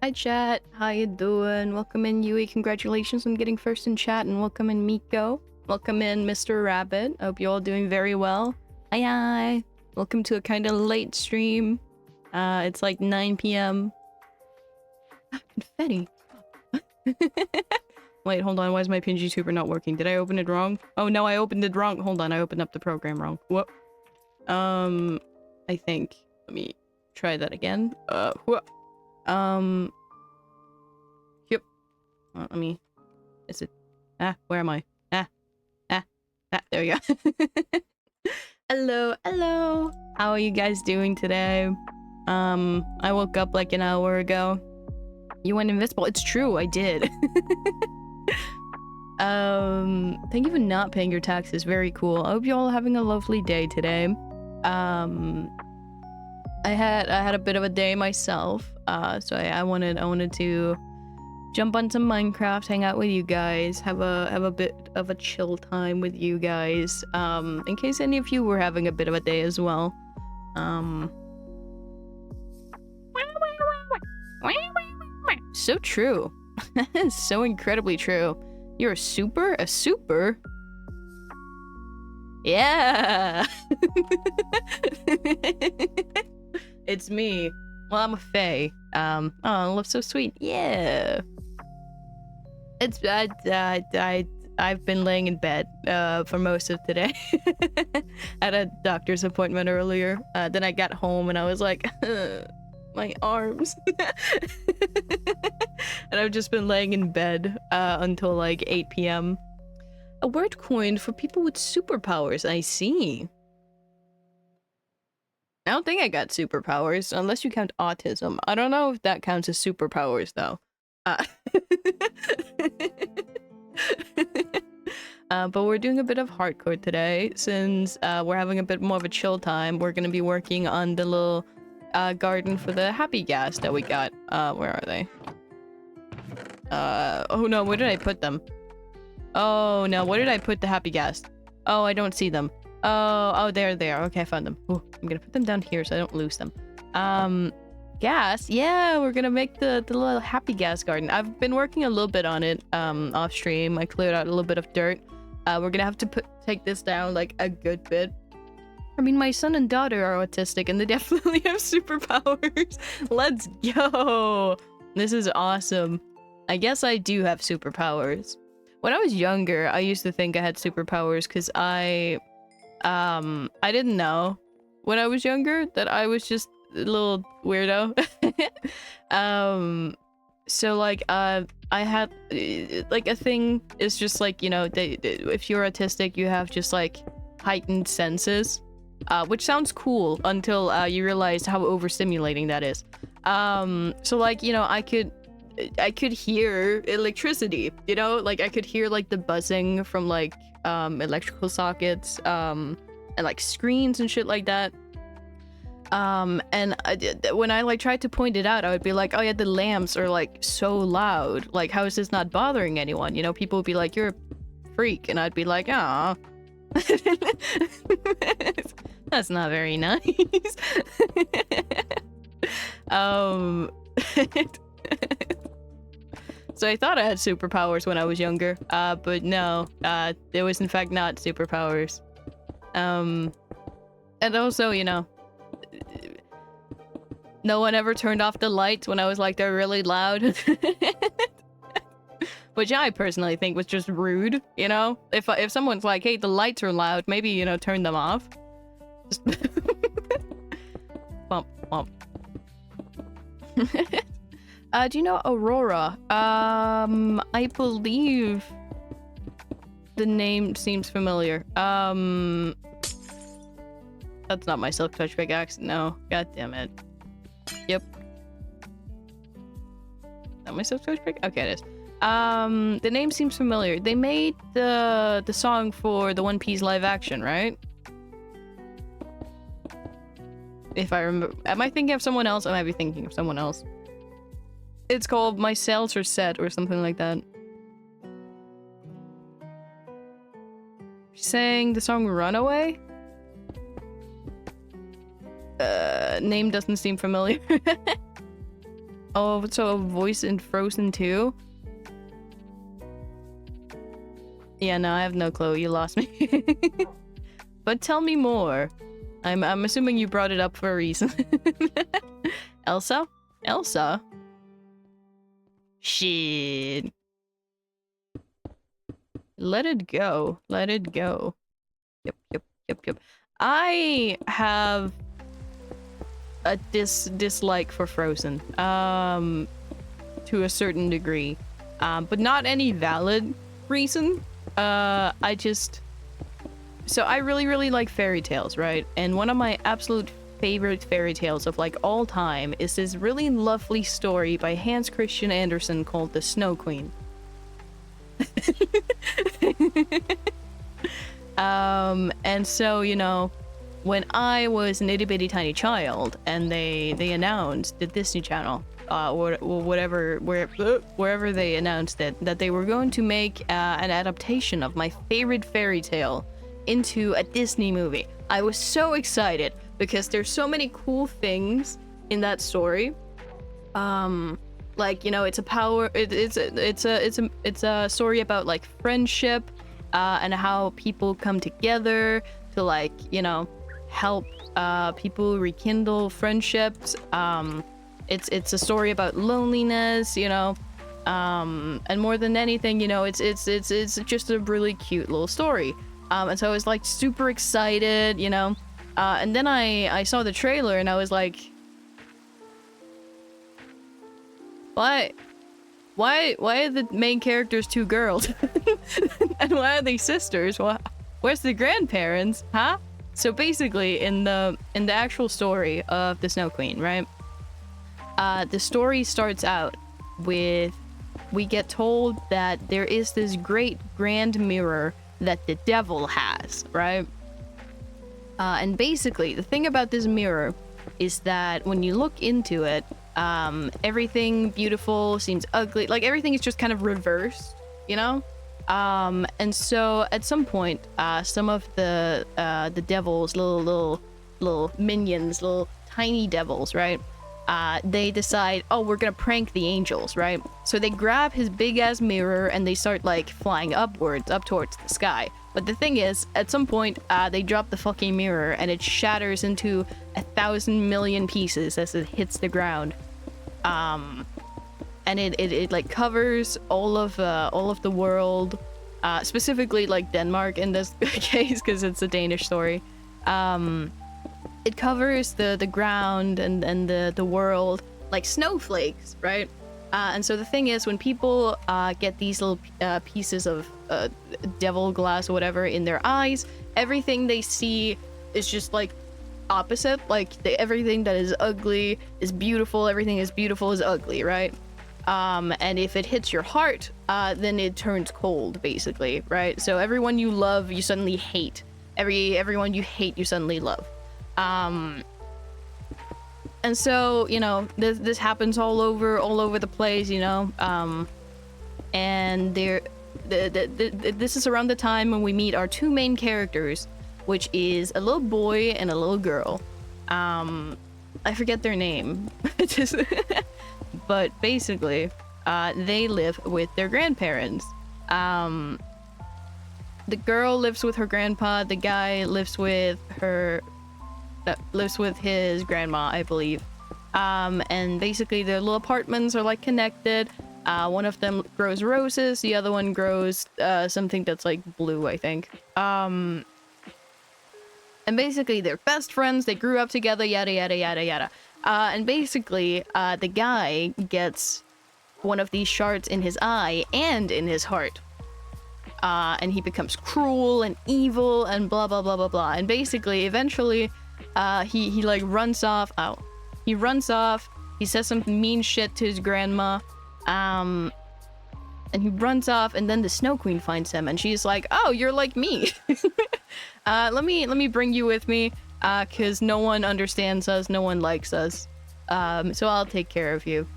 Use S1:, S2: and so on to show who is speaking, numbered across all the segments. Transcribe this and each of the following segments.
S1: Hi chat, how you doing? Welcome in Yui, congratulations on getting first in chat, and welcome in Miko. Welcome in Mr. Rabbit, I hope you're all doing very well. Hi. Welcome to a kind of late stream. It's like 9 p.m. Confetti. Wait, hold on, why is my PNG tuber not working? Did I open it wrong? Oh no, I opened it wrong. Hold on, I opened up the program wrong. Whoop. I think. Let me try that again. Whoop. Yep. Let me... Is it... where am I? There we go. Hello. How are you guys doing today? I woke up like an hour ago. You went invisible. It's true, I did. Thank you for not paying your taxes. Very cool. I hope you all are having a lovely day today. I had a bit of a day myself. So I wanted to jump on some Minecraft, hang out with you guys, have a bit of a chill time with you guys. In case any of you were having a bit of a day as well. So true. That is so incredibly true. You're a super? A super? Yeah! It's me. Well, I'm a fae. Oh, love's so sweet. Yeah. It's I've been laying in bed for most of today. I had a doctor's appointment earlier. Then I got home and I was like, my arms. And I've just been laying in bed until like 8 p.m. A word coined for people with superpowers, I see. I don't think I got superpowers, unless you count autism. I don't know if that counts as superpowers, though. But we're doing a bit of hardcore today, since we're having a bit more of a chill time. We're gonna be working on the little garden for the happy ghast that we got. Where are they? Oh no, where did I put them? Oh no, where did I put the happy ghast? Oh, I don't see them. Oh, there they are. Okay, I found them. Ooh, I'm gonna put them down here so I don't lose them. Ghast? Yeah, we're gonna make the little happy ghast garden. I've been working a little bit on it, off stream. I cleared out a little bit of dirt. We're gonna have to take this down, like, a good bit. I mean, my son and daughter are autistic, and they definitely have superpowers. Let's go! This is awesome. I guess I do have superpowers. When I was younger, I used to think I had superpowers, because I didn't know when I was younger that I was just a little weirdo. So like, I had, like, a thing is just like, you know, if you're autistic, you have just like heightened senses, which sounds cool until you realize how overstimulating that is. So like, you know, I could hear electricity, you know, like I could hear like the buzzing from like electrical sockets, and like screens and shit like that. And when I like tried to point it out, I would be like, oh yeah, the lamps are like so loud, like how is this not bothering anyone? You know, people would be like, you're a freak, and I'd be like, ah. That's not very nice. So I thought I had superpowers when I was younger, but no, there was in fact not superpowers. And also, you know, no one ever turned off the lights when I was like, they're really loud. Which I personally think was just rude, you know? If someone's like, hey, the lights are loud, maybe, you know, turn them off. Just bump, bump. Do you know Aurora? I believe the name seems familiar. That's not my silk touch pickaxe. No, god damn it. Yep. Not my silk touch pick? Okay, it is. The name seems familiar. They made the song for the One Piece live action, right? If I remember. Am I thinking of someone else? I might be thinking of someone else. It's called My Sails Are Set or something like that. She sang the song Runaway? Name doesn't seem familiar. Oh, so a voice in Frozen 2? Yeah, no, I have no clue. You lost me. But tell me more. I'm assuming you brought it up for a reason. Elsa? Elsa? Shit. Let it go. Let it go. Yep. I have a dislike for Frozen. To a certain degree. But not any valid reason. So I really like fairy tales, right? And one of my absolute favorite fairy tales of like all time is this really lovely story by Hans Christian Andersen called The Snow Queen. And so, you know, when I was an itty bitty tiny child and they announced the Disney Channel, or whatever, wherever they announced it, that they were going to make an adaptation of my favorite fairy tale into a Disney movie. I was so excited because there's so many cool things in that story. Like, you know, it's a story about like friendship, and how people come together to like, you know, help people rekindle friendships. It's a story about loneliness, you know, and more than anything, you know, it's just a really cute little story. And so I was like super excited, you know, and then I saw the trailer and I was like, why are the main characters two girls? And why are they sisters? Where's the grandparents? Huh? So basically, in the actual story of the Snow Queen, right? The story starts out with, we get told that there is this great grand mirror that the devil has, right? And basically, the thing about this mirror is that when you look into it, everything beautiful seems ugly. Like, everything is just kind of reversed, you know? And so at some point, some of the devil's little minions, little tiny devils, right? They decide, oh, we're gonna prank the angels, right? So they grab his big ass mirror and they start like flying upwards, up towards the sky. But the thing is, at some point, they drop the fucking mirror and it shatters into 1,000 million pieces as it hits the ground. And it like covers all of the world, specifically like Denmark in this case because it's a Danish story. It covers the ground and the world like snowflakes, right? And so the thing is, when people get these little pieces of devil glass or whatever in their eyes, everything they see is just like opposite. Like everything that is ugly is beautiful, everything is beautiful is ugly, right? And if it hits your heart, then it turns cold, basically, right? So everyone you love, you suddenly hate. Everyone you hate, you suddenly love. And so, you know, this happens all over the place, you know. And this is around the time when we meet our two main characters, which is a little boy and a little girl. I forget their name. But basically, they live with their grandparents. The girl lives with her grandpa. The guy lives with his grandma, I believe. And basically their little apartments are like connected. One of them grows roses, the other one grows something that's like blue, I think. And basically they're best friends, they grew up together, yada yada yada yada. And basically the guy gets one of these shards in his eye and in his heart. And he becomes cruel and evil and blah blah blah blah blah. And basically eventually he like runs off. He runs off. He says some mean shit to his grandma. And he runs off, and then the Snow Queen finds him, and she's like, "Oh, you're like me. Let me bring you with me, cause no one understands us, no one likes us. So I'll take care of you."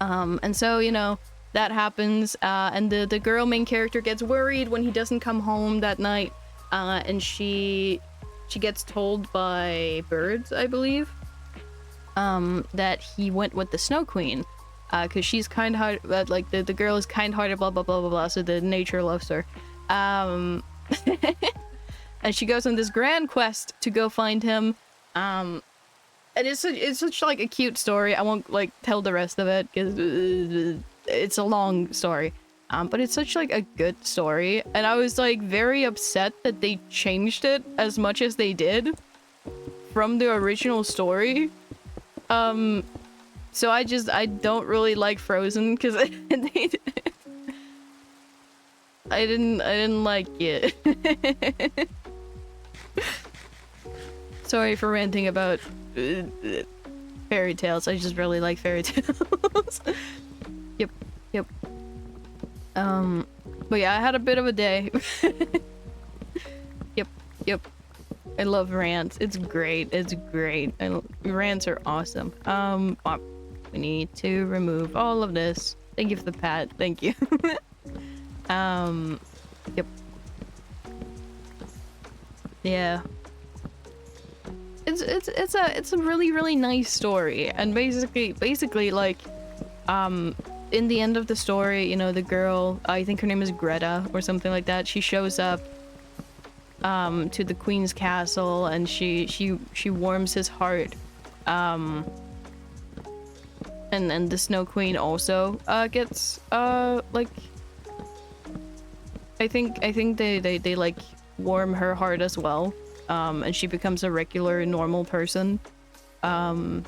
S1: And so, you know, that happens. And the girl main character gets worried when he doesn't come home that night. And she gets told by birds, I believe, that he went with the Snow Queen, because she's kind-hearted, like the girl is kind-hearted, blah blah blah blah blah. So the nature loves her, and she goes on this grand quest to go find him. And it's such like a cute story. I won't like tell the rest of it because it's a long story. But it's such like a good story, and I was like very upset that they changed it as much as they did from the original story. So I don't really like Frozen because I didn't like it. Sorry for ranting about fairy tales. I just really like fairy tales. Yep. But yeah, I had a bit of a day. Yep. I love rants. It's great. Rants are awesome. We need to remove all of this. Thank you for the pat. Thank you. Yep. Yeah. It's a really nice story, and basically like in the end of the story, you know, the girl, I think her name is Greta or something like that, she shows up to the queen's castle, and she warms his heart, and the Snow Queen also gets like I think they like warm her heart as well, and she becomes a regular normal person. Yep,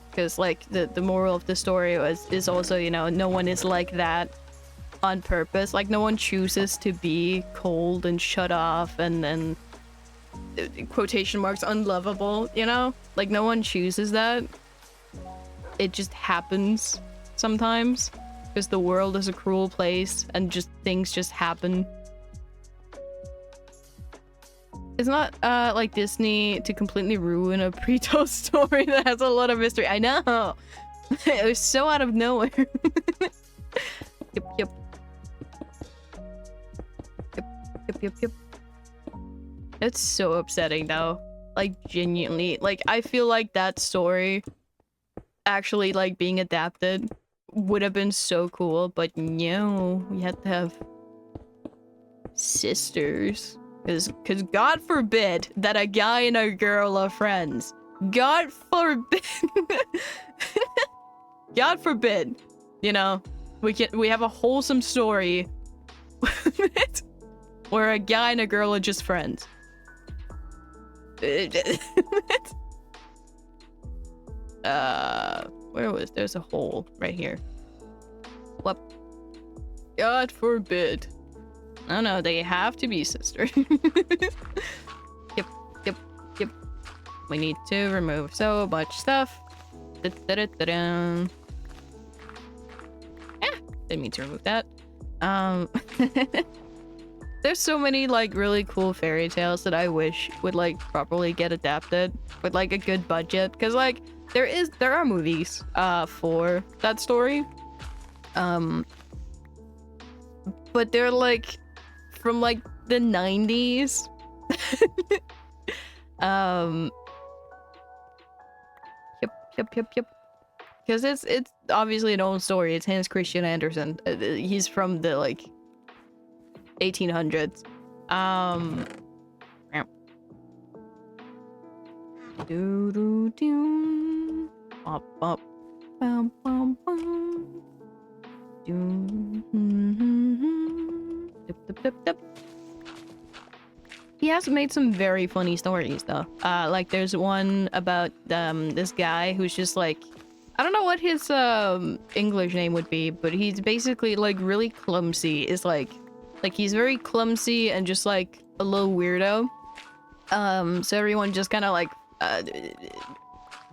S1: because like the moral of the story is also, you know, no one is like that on purpose. Like no one chooses to be cold and shut off and then quotation marks unlovable, you know? Like no one chooses that. It just happens sometimes because the world is a cruel place and just things just happen. It's not like Disney to completely ruin a pre-told story that has a lot of mystery. I know. It was so out of nowhere. Yep. It's so upsetting though. Like genuinely, like I feel like that story actually like being adapted would have been so cool, but no, we had to have sisters. Cause God forbid that a guy and a girl are friends. God forbid. God forbid. You know, we have a wholesome story where a guy and a girl are just friends. There's a hole right here. What? God forbid. Oh no, they have to be sisters. Yep. We need to remove so much stuff. Didn't mean to remove that. There's so many like really cool fairy tales that I wish would like properly get adapted with like a good budget, because like there are movies for that story, but they're like from like the 90s. Yep. Because it's obviously an old story. It's Hans Christian Andersen. He's from the like 1800s. Do up bum bum bum. Dip. He has made some very funny stories though. Like there's one about this guy who's just like, I don't know what his English name would be, but he's basically like really clumsy. Is like he's very clumsy and just like a little weirdo. So everyone just kind of like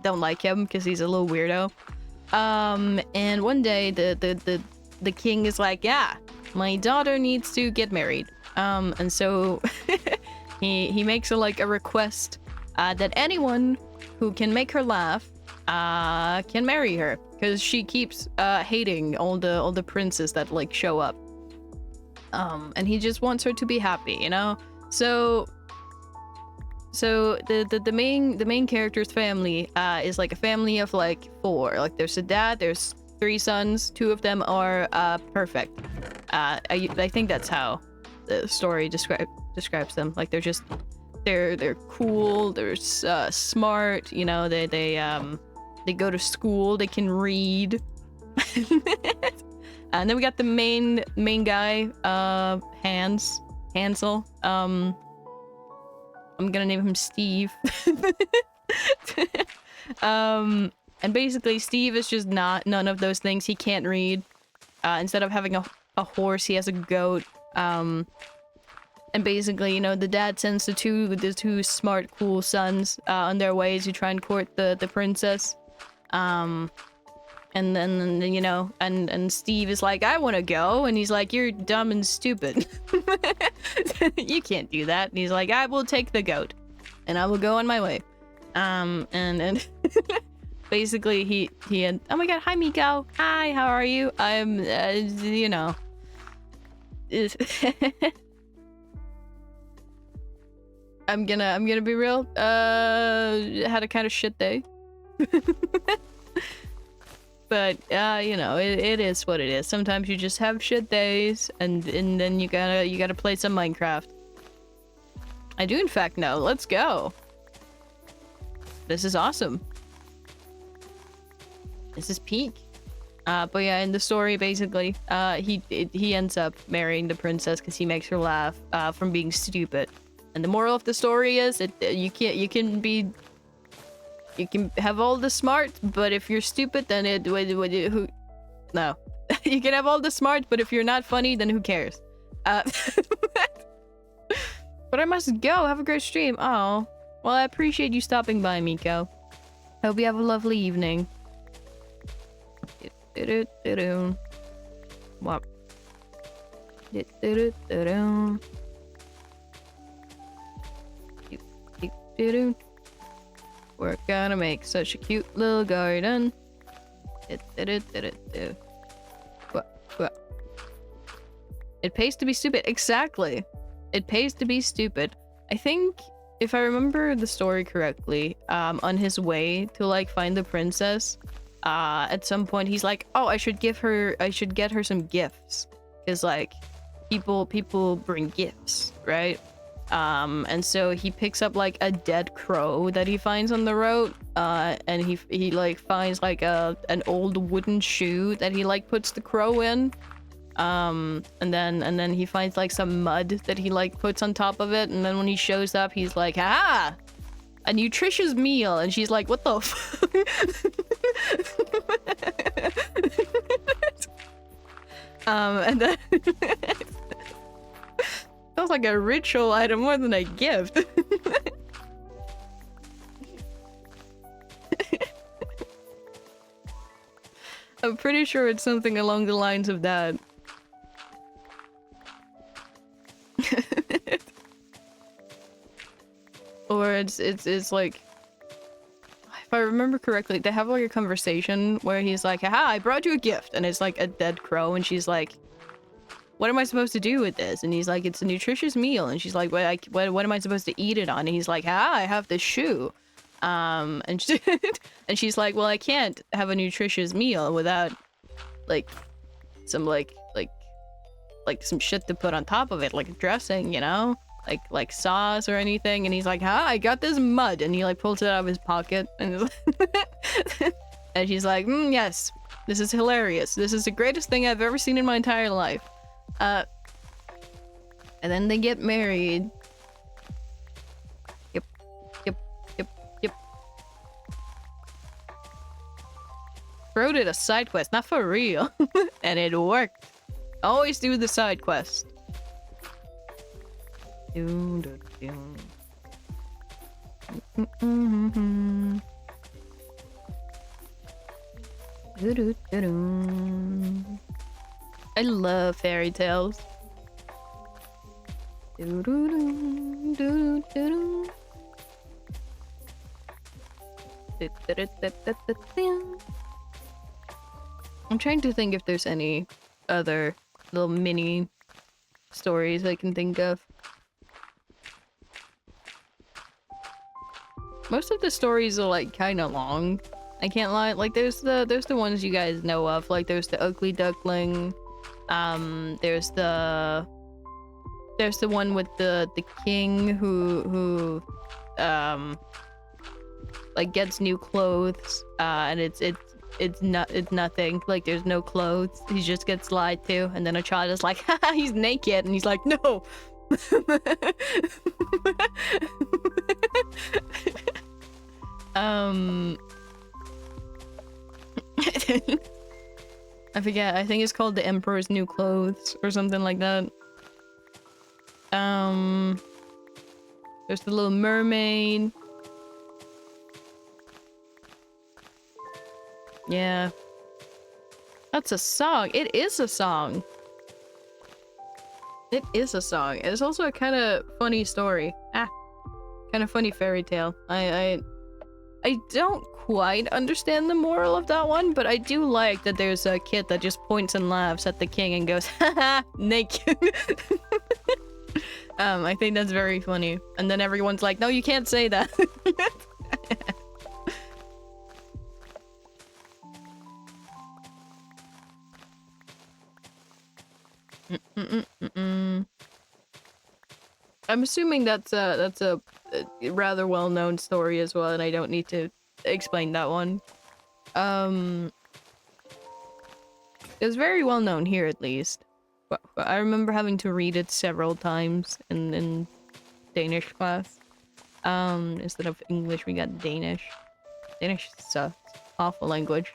S1: don't like him because he's a little weirdo. And one day the king is like, yeah, my daughter needs to get married. And so he makes a request that anyone who can make her laugh can marry her, because she keeps hating all the princes that like show up. And he just wants her to be happy, you know? So So the main character's family is like a family of like 4. Like there's a dad, there's 3 sons, 2 of them are perfect. I think that's how the story describes them. Like they're cool, they're smart, you know, they go to school, they can read. And then we got the main guy, Hansel. I'm gonna name him Steve. And basically Steve is just none of those things. He can't read. Instead of having a horse, he has a goat. And basically, you know, the dad sends the two smart, cool sons on their way to try and court the princess. And then, you know, and Steve is like, I want to go. And he's like, you're dumb and stupid. You can't do that. And he's like, I will take the goat. And I will go on my way. And basically he oh my god, hi Miko. Hi, how are you? I'm, you know. I'm gonna be real. Had a kind of shit day. But you know, it is what it is. Sometimes you just have shit days, and then you gotta play some Minecraft. I do in fact know. Let's go. This is awesome. This is peak. But yeah, in the story, basically, he ends up marrying the princess because he makes her laugh from being stupid. And the moral of the story is you can have all the smart, but if you're stupid, then no. You can have all the smart, but if you're not funny, then who cares? But I must go. Have a great stream. Oh, well, I appreciate you stopping by, Miko. Hope you have a lovely evening. What? We're gonna make such a cute little garden. What? It pays to be stupid. Exactly. It pays to be stupid. I think, if I remember the story correctly, on his way to like find the princess, at some point he's like, oh, I should get her some gifts. Cause like, people bring gifts, right? And so he picks up like a dead crow that he finds on the road, and he like finds like an old wooden shoe that he like puts the crow in, and then he finds like some mud that he like puts on top of it, and then when he shows up he's like, ah, a nutritious meal, and she's like, what the fuck? And then sounds like a ritual item more than a gift. I'm pretty sure it's something along the lines of that. Or it's like, if I remember correctly, they have like a conversation where he's like, haha, I brought you a gift, and it's like a dead crow, and she's like, what am I supposed to do with this? And he's like, it's a nutritious meal. And she's like, what am I supposed to eat it on? And he's like, I have this shoe. And she's like, well, I can't have a nutritious meal without like some like some shit to put on top of it, like dressing, you know, like sauce or anything. And he's like, I got this mud, and he like pulls it out of his pocket, and and she's like, yes, this is hilarious. This is the greatest thing I've ever seen in my entire life. And then they get married. Yep. Bro did a side quest, not for real. And it worked. Always do the side quest. I love fairy tales. I'm trying to think if there's any other little mini stories I can think of. Most of the stories are like kind of long. I can't lie. Like there's the ones you guys know of. Like there's the ugly duckling. There's the one with the king who like gets new clothes. And it's nothing. Like there's no clothes. He just gets lied to, and then a child is like, haha, he's naked, and he's like, no. I forget. I think it's called The Emperor's New Clothes or something like that. There's the Little Mermaid. Yeah. That's a song. It is a song. It is a song. It's also a kind of funny story. Kind of funny fairy tale. I don't quite understand the moral of that one, but I do like that there's a kid that just points and laughs at the king and goes, haha, naked. I think that's very funny. And then everyone's like, no, you can't say that. I'm assuming that's a rather well-known story as well, and I don't need to explain that one. It's very well-known here, at least. But I remember having to read it several times in Danish class. Instead of English, we got Danish. Danish sucks. Awful language.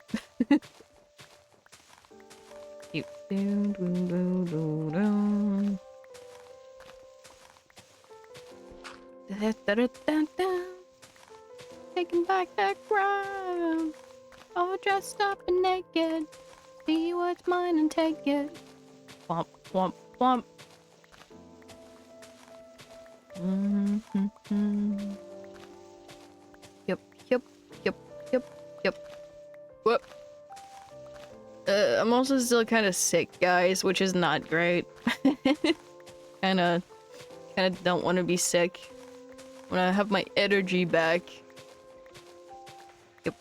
S1: Taking back that ground. All dressed up and naked. See what's mine and take it. Womp, womp, womp. Yep, yep, yep, yep, yep. Whoop. I'm also still kind of sick, guys, which is not great. Kinda don't want to be sick. When I have my energy back. Yep,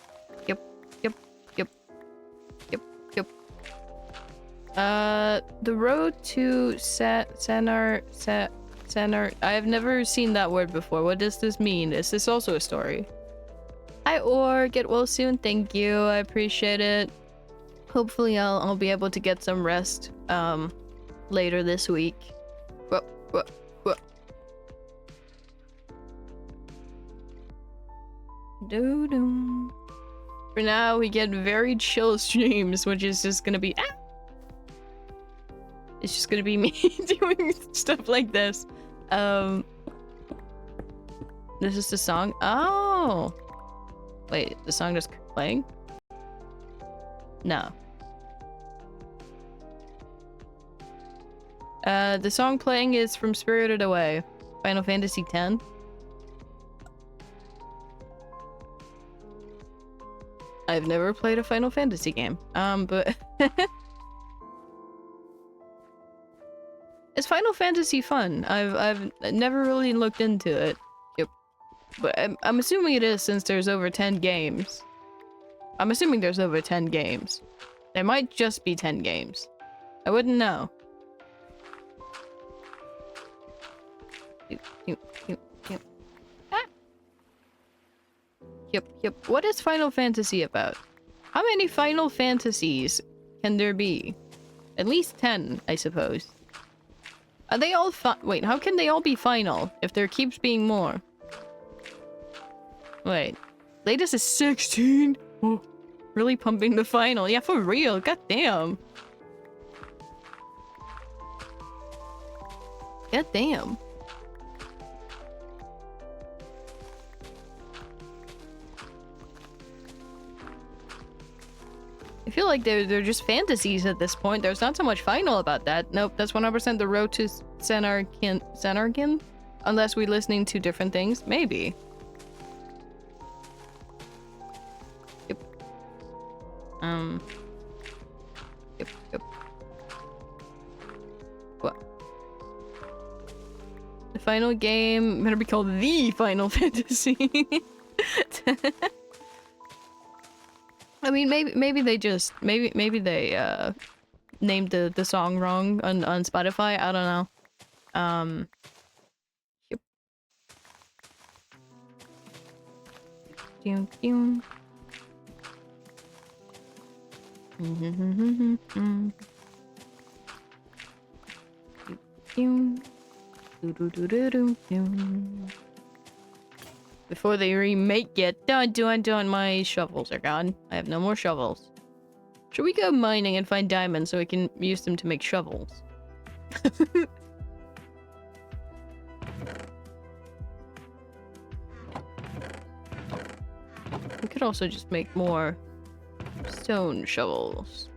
S1: yep, yep, yep, yep, yep. The road to Sanar. I have never seen that word before. What does this mean? Is this also a story? Hi, Or. Get well soon. Thank you. I appreciate it. Hopefully, I'll be able to get some rest later this week. Whoa. Doo-doo. For now, we get very chill streams, which is just gonna be it's just gonna be me doing stuff like this. This is the song. Oh, wait, the song just playing? No. The song playing is from Spirited Away, Final Fantasy X. I've never played a Final Fantasy game, but is Final Fantasy fun? I've never really looked into it. Yep, but I'm assuming it is since there's over 10 games. I'm assuming there's over 10 games. There might just be 10 games. I wouldn't know. Yep. What is Final Fantasy about? How many Final Fantasies can there be? At least 10, I suppose. Are they all wait, how can they all be final if there keeps being more? Wait. Latest is 16? Oh, really pumping the final. Yeah, for real. God damn. God damn. I feel like they're just fantasies at this point. There's not so much final about that. Nope, that's 100% the road to Sanarkin? Unless we're listening to different things. Maybe. Yep. Yep. What? The final game better be called The Final Fantasy. I mean, maybe they just maybe they named the song wrong on Spotify. I don't know. Yep. Dun, dun. Before they remake it, dun, my shovels are gone. I have no more shovels. Should we go mining and find diamonds so we can use them to make shovels? We could also just make more stone shovels.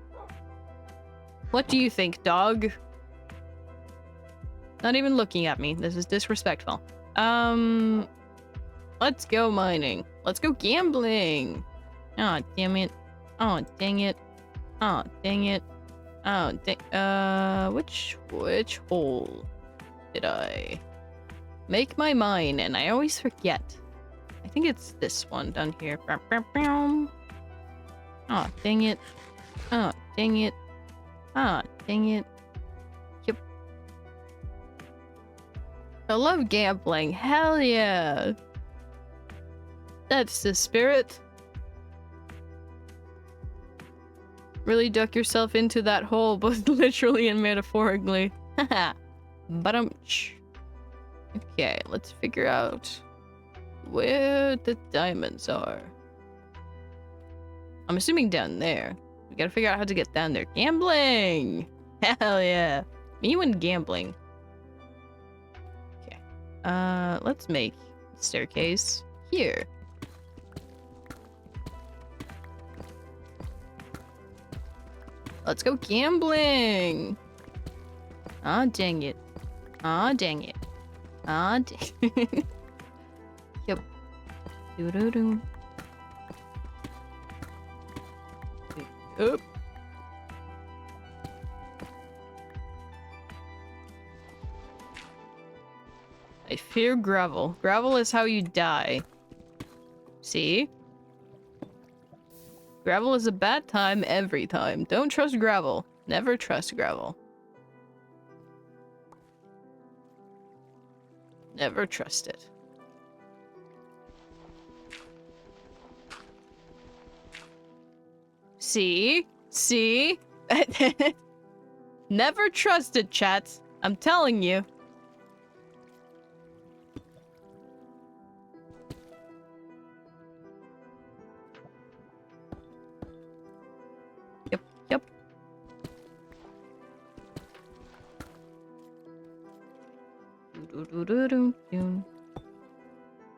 S1: What do you think, dog? Not even looking at me. This is disrespectful. Let's go mining. Let's go gambling. Oh, damn it. Oh, dang it. Oh, dang it. Oh, dang. Which hole did I make my mine? And I always forget. I think it's this one down here. Oh, dang it. Oh, dang it. Ah, dang it. Yep. I love gambling. Hell yeah. That's the spirit. Really duck yourself into that hole, both literally and metaphorically. Haha. Ba-dum-tsh. Okay, let's figure out where the diamonds are. I'm assuming down there. We gotta figure out how to get down there. Gambling! Hell yeah. Me when gambling. Okay. Let's make a staircase here. Let's go gambling! Aw, dang it. Aw, dang it. Aw, dang it. Yep. Doo-doo-doo. Oop. I fear gravel. Gravel is how you die. See? Gravel is a bad time every time. Don't trust gravel. Never trust gravel. Never trust it. See? See? Never trust it, chat. I'm telling you. Yep.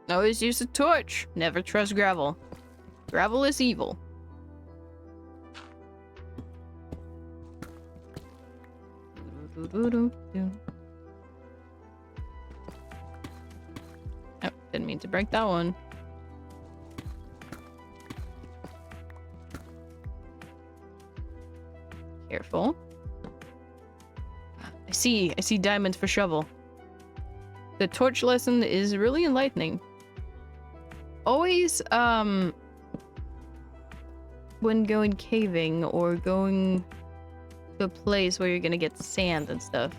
S1: Always use a torch. Never trust gravel. Gravel is evil. Oh, didn't mean to break that one. Careful. I see diamonds for shovel. The torch lesson is really enlightening. Always, when going caving or going to a place where you're gonna get sand and stuff,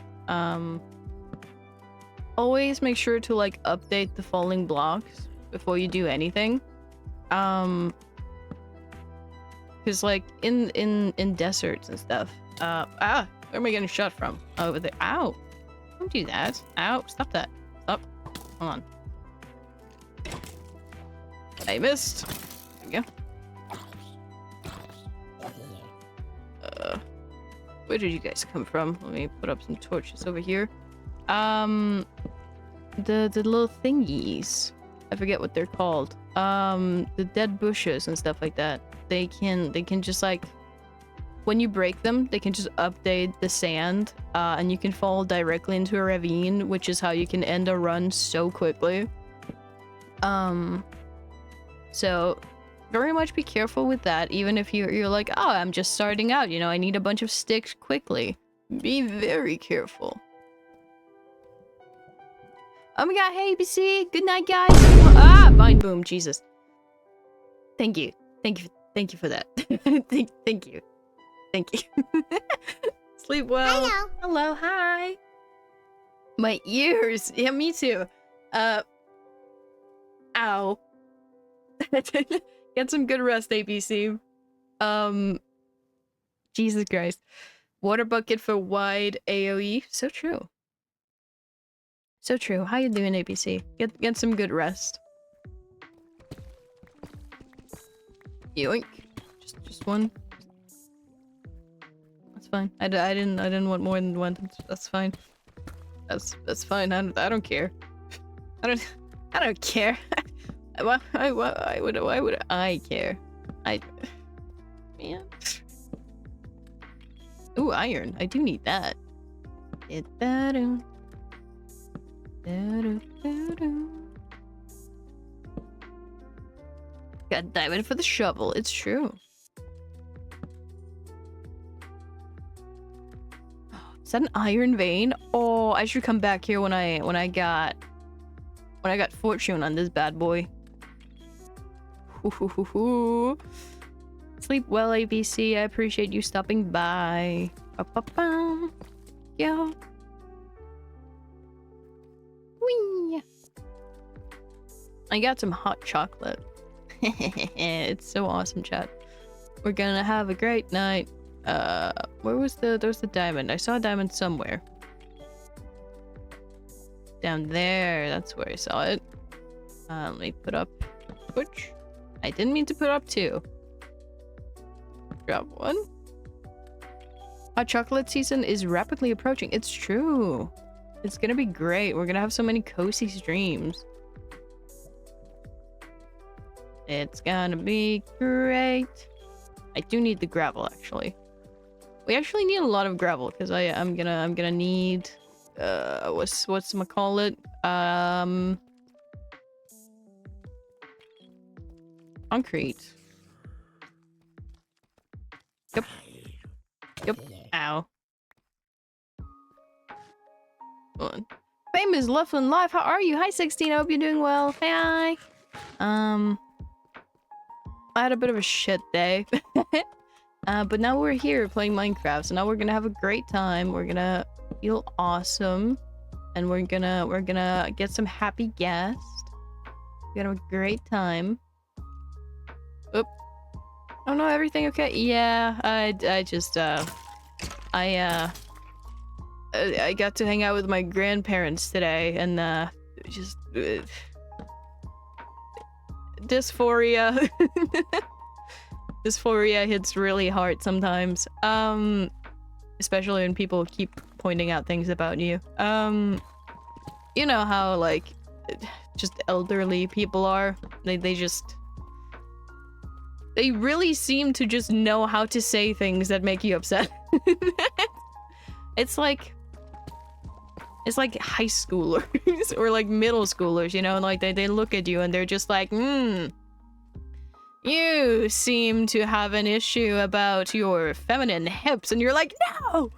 S1: always make sure to, like, update the falling blocks before you do anything. Because, like, in deserts and stuff, where am I getting shot from? Over there. Ow! Don't do that. Ow, stop that. Stop. Hold on. I missed. There we go. Where did you guys come from? Let me put up some torches over here. The little thingies. I forget what they're called. The dead bushes and stuff like that. They can just, like, when you break them, they can just update the sand, and you can fall directly into a ravine, which is how you can end a run so quickly. So very much be careful with that, even if you're like, oh, I'm just starting out, you know, I need a bunch of sticks quickly. Be very careful. Oh my god, hey, BC, good night, guys. Ah, vine boom, Jesus. Thank you. Thank you for that. Thank you. Thank you. Sleep well.
S2: Hello.
S1: Hello, hi. My ears. Yeah, me too. Ow. Get some good rest, ABC. Jesus Christ. Water bucket for wide AoE. So true. So true. How you doing, ABC? Get some good rest. Yoink. Just one. That's fine. I didn't want more than one. That's fine. That's fine. I don't care. I don't care. Why would I care? Man. Ooh, iron. I do need that. Got diamond for the shovel. It's true. Is that an iron vein? Oh, I should come back here when I got fortune on this bad boy. Sleep well, ABC. I appreciate you stopping by. Yeah. Whee! I got some hot chocolate. It's so awesome, chat. We're gonna have a great night. Where was there's the diamond? I saw a diamond somewhere. Down there, that's where I saw it. Let me put up which? I didn't mean to put up 2. Drop 1. Hot chocolate season is rapidly approaching. It's true. It's gonna be great. We're gonna have so many cozy streams. It's gonna be great. I do need the gravel, actually. We actually need a lot of gravel because I'm gonna need what's call it? Concrete. Yep. Ow. On. Famous Loveland Live, how are you? Hi 16, I hope you're doing well. Hi. I had a bit of a shit day. But now we're here playing Minecraft, so now we're gonna have a great time. We're gonna feel awesome. And we're gonna get some happy guests. We're gonna have a great time. Oop. Oh no, everything okay? Yeah, I got to hang out with my grandparents today, and just dysphoria. Dysphoria hits really hard sometimes. Especially when people keep pointing out things about you. You know how like just elderly people are. They really seem to just know how to say things that make you upset. It's like high schoolers or like middle schoolers, you know, and like they look at you and they're just like, you seem to have an issue about your feminine hips, and you're like, no.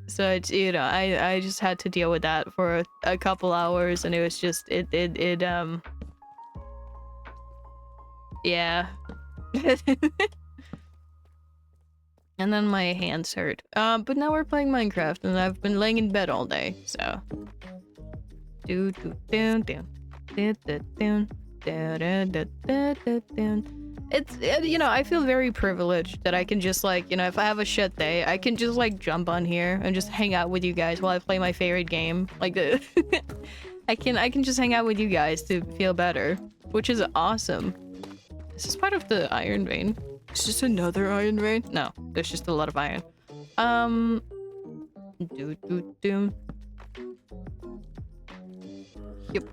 S1: So it's, you know, I just had to deal with that for a couple hours, and it was just yeah. And then my hands hurt. But now we're playing Minecraft, and I've been laying in bed all day, so it's, you know, I feel very privileged that I can just like, you know, if I have a shit day, I can just like jump on here and just hang out with you guys while I play my favorite game. Like I can just hang out with you guys to feel better, which is awesome. Is this part of the iron vein? Is this another iron vein? No, there's just a lot of iron. Yep.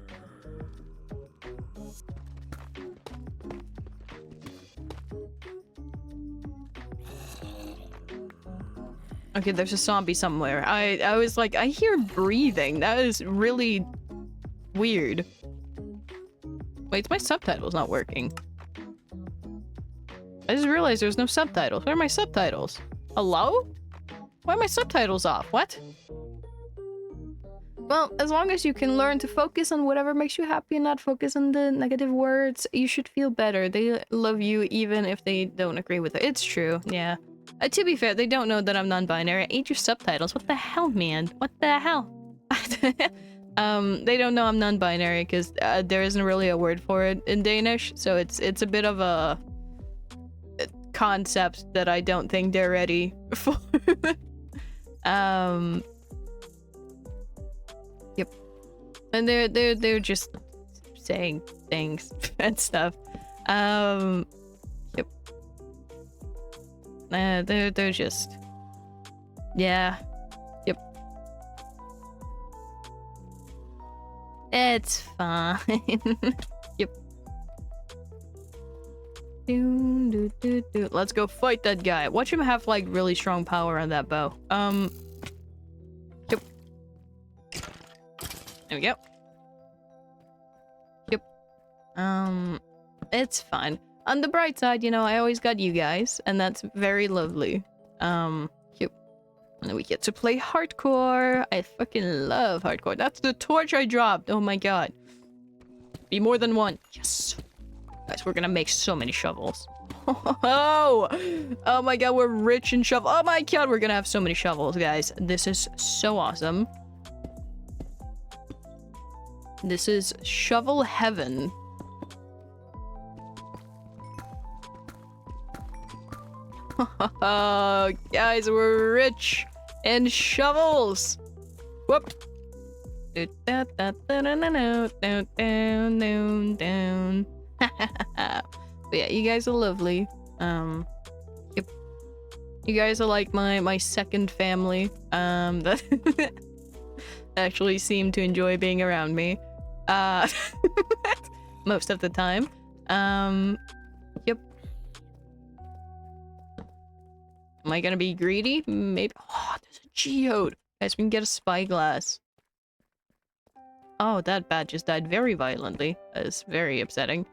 S1: Okay, there's a zombie somewhere. I was like, I hear breathing. That is really weird. Wait, my subtitle's not working. I just realized there's no subtitles. Where are my subtitles? Hello? Why are my subtitles off? What? Well, as long as you can learn to focus on whatever makes you happy and not focus on the negative words, you should feel better. They love you even if they don't agree with it. It's true, yeah. To be fair, they don't know that I'm non-binary. I ate your subtitles. What the hell, man? What the hell? They don't know I'm non-binary because there isn't really a word for it in Danish, so it's a bit of a concept that I don't think they're ready for. Yep. And they're just saying things and stuff. Yep. They're just, yeah. Yep. It's fine. Yep. Let's go fight that guy. Watch him have like really strong power on that bow. Yep. There we go. Yep. It's fine. On the bright side, you know, I always got you guys, and that's very lovely. Yep. And then we get to play hardcore. I fucking love hardcore. That's the torch I dropped. Oh my god. Be more than one. Yes. Guys, we're gonna make so many shovels. Oh my god, we're rich in shovel. Oh my god, we're gonna have so many shovels, guys. This is so awesome. This is shovel heaven. Guys, we're rich in shovels. Whoop. Down. But yeah, you guys are lovely. Yep. You guys are like my second family. That actually seem to enjoy being around me. Most of the time. Yep. Am I gonna be greedy? Maybe. Oh, there's a geode. Guys, we can get a spyglass. Oh, that bat just died very violently. That is very upsetting.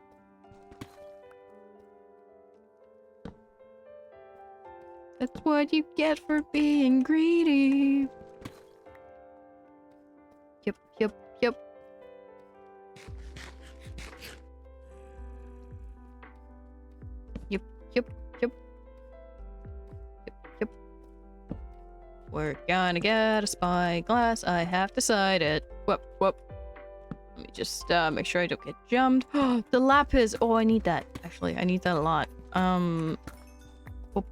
S1: That's what you get for being greedy. Yep. Yep. We're gonna get a spyglass. I have decided. Whoop. Let me just make sure I don't get jumped. The lapis. Oh, I need that. Actually, I need that a lot. Whoop.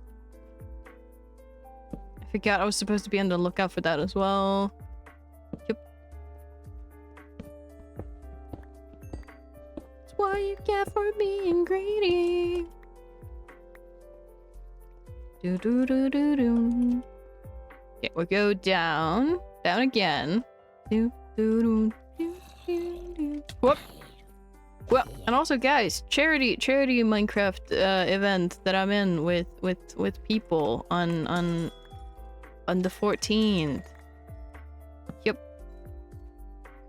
S1: I forgot I was supposed to be on the lookout for that as well. Yep. That's what you get for being greedy. Do. Okay, we'll go down again. Whoop. Well, and also, guys, charity Minecraft event that I'm in with people on the 14th. Yep.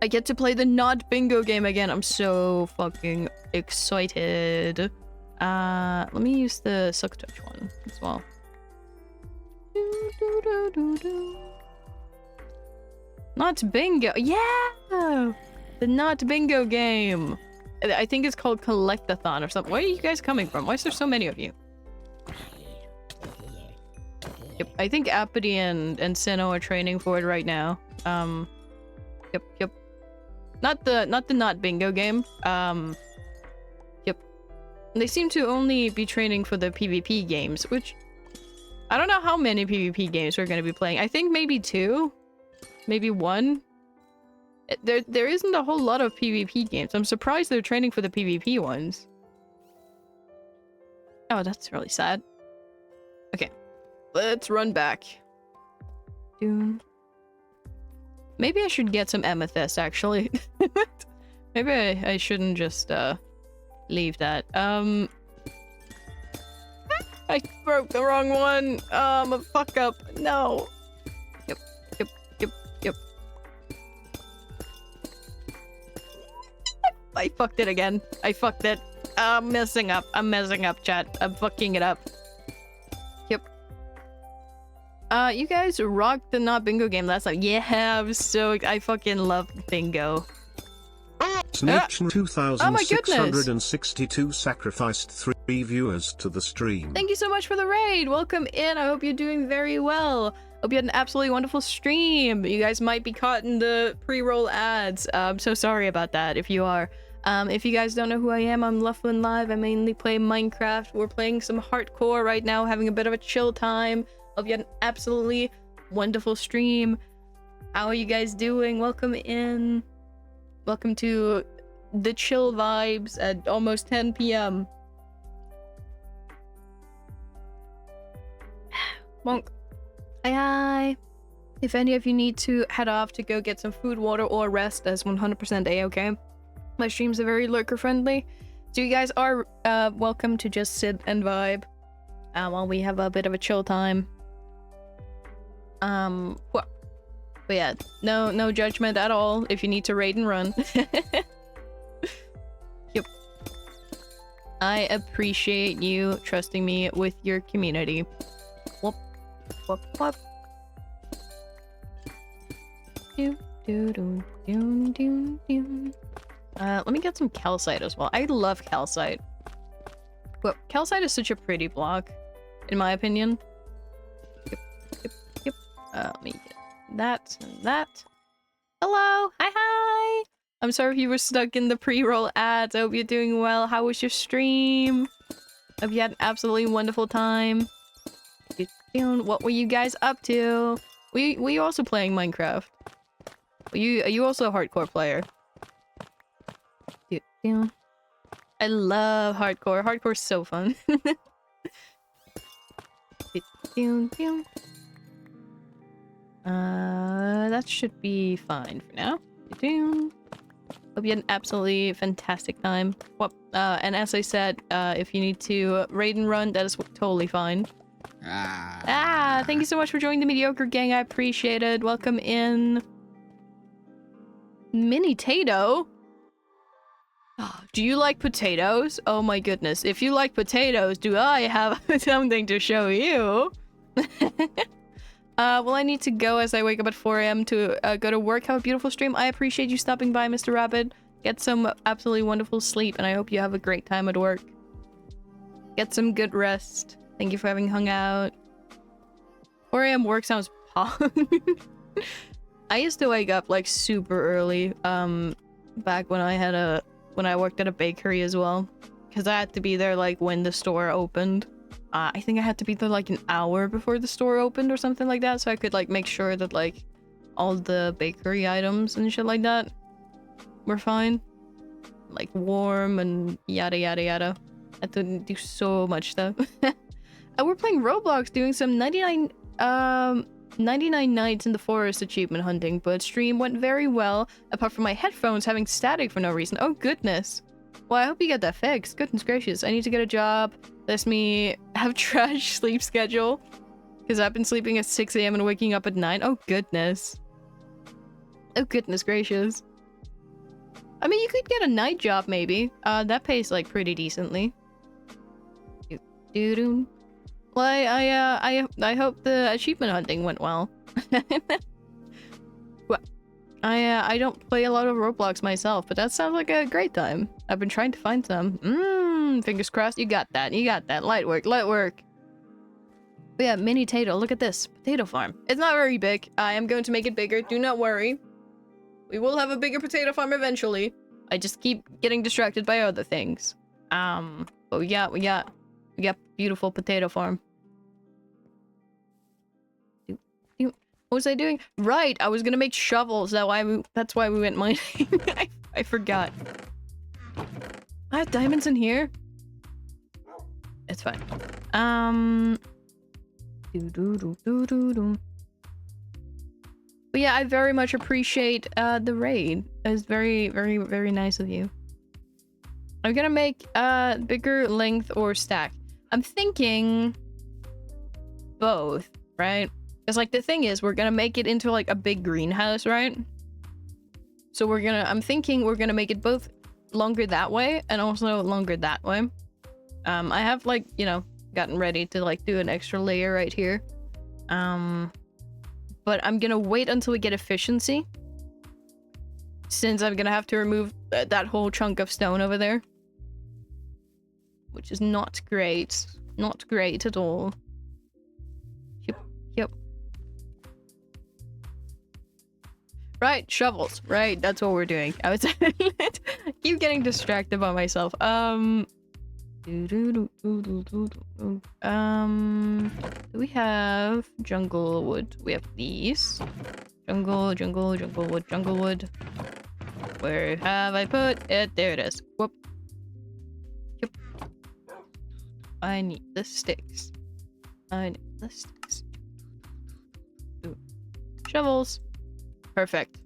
S1: I get to play the not bingo game again. I'm so fucking excited. Let me use the Suck Touch one as well. Not bingo. Yeah, the not bingo game. I think it's called Collectathon or something. Where are you guys coming from? Why is there so many of you? Yep, I think Apathy and Sinnoh are training for it right now. Yep. Not the not bingo game. Yep. They seem to only be training for the PvP games, which I don't know how many PvP games we're going to be playing. I think maybe 2, maybe 1. There isn't a whole lot of PvP games. I'm surprised they're training for the PvP ones. Oh, that's really sad. Okay, let's run back. Maybe I should get some amethyst, actually. Maybe I shouldn't just leave that. I broke the wrong one. I'm a fuck up. No. Yep. I fucked it again. I fucked it. I'm messing up, chat. I'm fucking it up. Yep. You guys rocked the not bingo game last time. Yeah, I fucking love bingo.
S2: Snitch
S1: 2662
S2: sacrificed 3 viewers to the stream.
S1: Thank you so much for the raid. Welcome in. I hope you're doing very well. Hope you had an absolutely wonderful stream. You guys might be caught in the pre-roll ads. I'm so sorry about that if you are. If you guys don't know who I am, I'm Lufflin Live. I mainly play Minecraft. We're playing some hardcore right now, having a bit of a chill time. Hope you had an absolutely wonderful stream. How are you guys doing? Welcome in. Welcome to the chill vibes at almost 10 p.m. Monk. Hi. If any of you need to head off to go get some food, water, or rest, that's 100% a-okay. My streams are very lurker friendly, so you guys are welcome to just sit and vibe while we have a bit of a chill time. But yeah, no judgment at all if you need to raid and run. Yep. I appreciate you trusting me with your community. Whoop, whoop, whoop. Do, do, do, do, do, do. Let me get some calcite as well. I love calcite. Well, calcite is such a pretty block, in my opinion. Yep, yep, yep. Let me get that and that. Hello! Hi! I'm sorry if you were stuck in the pre-roll ads. I hope you're doing well. How was your stream? Hope you had an absolutely wonderful time. What were you guys up to? Were you also playing Minecraft? Are you also a hardcore player? I love hardcore. Hardcore's so fun. That should be fine for now. Hope you had an absolutely fantastic time. And as I said, if you need to raid and run, that is totally fine. Thank you so much for joining the Mediocre Gang. I appreciate it. Welcome in. Mini Tato? Do you like potatoes? Oh my goodness. If you like potatoes, do I have something to show you? Well, I need to go as I wake up at 4 a.m. to go to work. Have a beautiful stream. I appreciate you stopping by, Mr. Rabbit. Get some absolutely wonderful sleep, and I hope you have a great time at work. Get some good rest. Thank you for having hung out. 4 a.m. work sounds pog. I used to wake up like super early, back when I worked at a bakery as well, because I had to be there like when the store opened. I think I had to be there like an hour before the store opened or something like that, so I could like make sure that like all the bakery items and shit like that were fine, like warm and yada yada yada. I had to do so much stuff. And we're playing Roblox, doing some 99 nights in the forest achievement hunting, but stream went very well, apart from my headphones having static for no reason. Oh goodness. Well, I hope you get that fixed. Goodness gracious. I need to get a job. Let me have trash sleep schedule, because I've been sleeping at 6 a.m. and waking up at 9. Oh goodness. Oh goodness gracious. I mean, you could get a night job maybe. That pays like pretty decently. Well, I hope the achievement hunting went well. Well, I don't play a lot of Roblox myself, but that sounds like a great time. I've been trying to find some. Fingers crossed. You got that. You got that. Light work. Light work. But yeah, mini Tato. Look at this. Potato farm. It's not very big. I am going to make it bigger. Do not worry. We will have a bigger potato farm eventually. I just keep getting distracted by other things. But we got beautiful potato farm. What was I doing? Right, I was gonna make shovels. That's why we went mining. I forgot. I have diamonds in here. It's fine. But yeah, I very much appreciate the raid. It was very, very, very nice of you. I'm gonna make bigger length or stack. I'm thinking both, right? Because like the thing is, we're gonna make it into like a big greenhouse, right? So I'm thinking we're gonna make it both longer that way and also longer that way. I have like, you know, gotten ready to like do an extra layer right here. But I'm gonna wait until we get efficiency, since I'm gonna have to remove that whole chunk of stone over there, which is not great. Not great at all. Yep. Right, shovels. Right, that's what we're doing. I was keep getting distracted by myself. Do we have jungle wood? We have these. Jungle wood. Where have I put it? There it is. Whoop. Yep. I need the sticks. Ooh. Shovels. Perfect.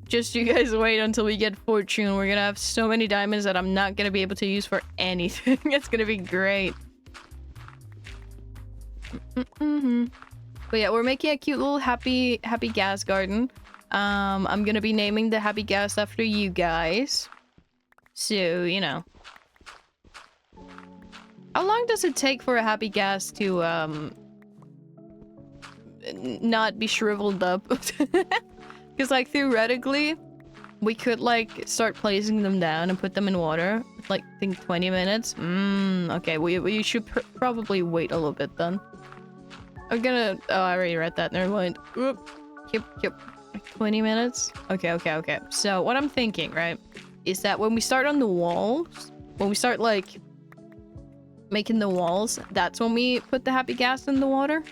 S1: Just you guys wait until we get fortune. We're gonna have so many diamonds that I'm not gonna be able to use for anything. It's gonna be great. But yeah, we're making a cute little happy gas garden. I'm gonna be naming the happy gas after you guys. So, you know. How long does it take for a happy gas to not be shriveled up? Because, like, theoretically, we could, like, start placing them down and put them in water. Like, I think 20 minutes. Okay, we should probably wait a little bit then. I'm gonna... Oh, I already read that. Never mind. Oop. Yep. 20 minutes? Okay. So, what I'm thinking, right, is that when we start on the walls, when we start, like, making the walls, that's when we put the happy gas in the water?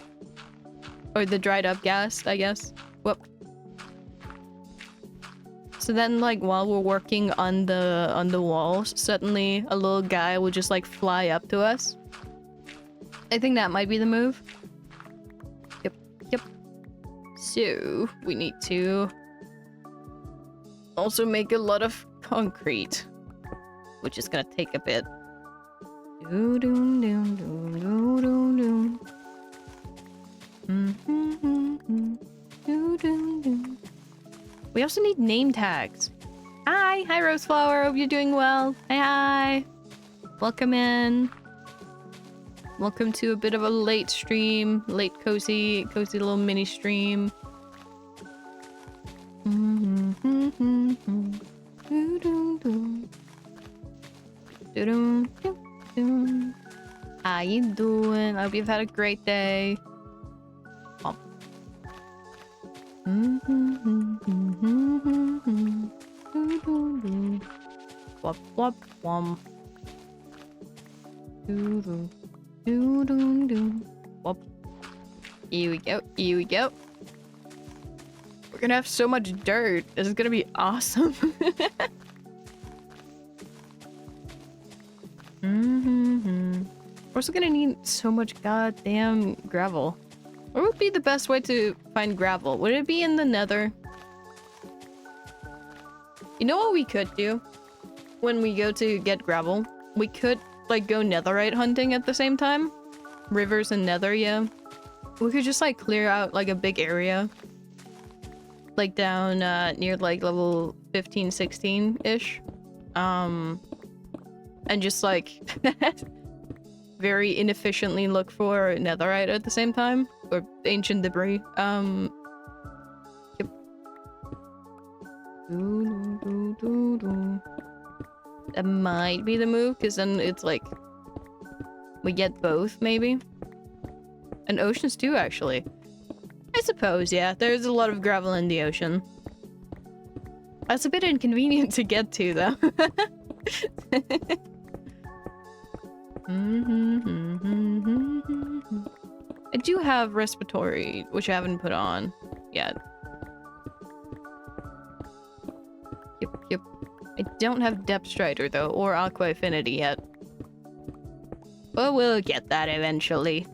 S1: Or the dried up gas, I guess. Whoop. So then, like, while we're working on the walls, suddenly a little guy will just, like, fly up to us. I think that might be the move. Yep. So, we need to also make a lot of concrete, which is gonna take a bit. We also need name tags. Hi Roseflower, hope you're doing well. Hi. Welcome in. Welcome to a bit of a late stream, late cozy little mini stream. How you doing? I hope you've had a great day. Wop wop wom. Wop. Here we go. We're gonna have so much dirt. This is gonna be awesome. We're also gonna need so much goddamn gravel. What would be the best way to find gravel? Would it be in the nether? You know what we could do? When we go to get gravel, we could, like, go netherite hunting at the same time. Rivers and nether, yeah. We could just, like, clear out, like, a big area. Like, down, near, like, level 15, 16-ish. And just, like, very inefficiently look for netherite at the same time. Or ancient debris. Yep. That might be the move, because then it's like... we get both, maybe? And oceans too, actually. I suppose, yeah. There's a lot of gravel in the ocean. That's a bit inconvenient to get to, though. I do have respiratory, which I haven't put on yet. Yep. I don't have depth strider though, or aqua affinity yet. But we'll get that eventually.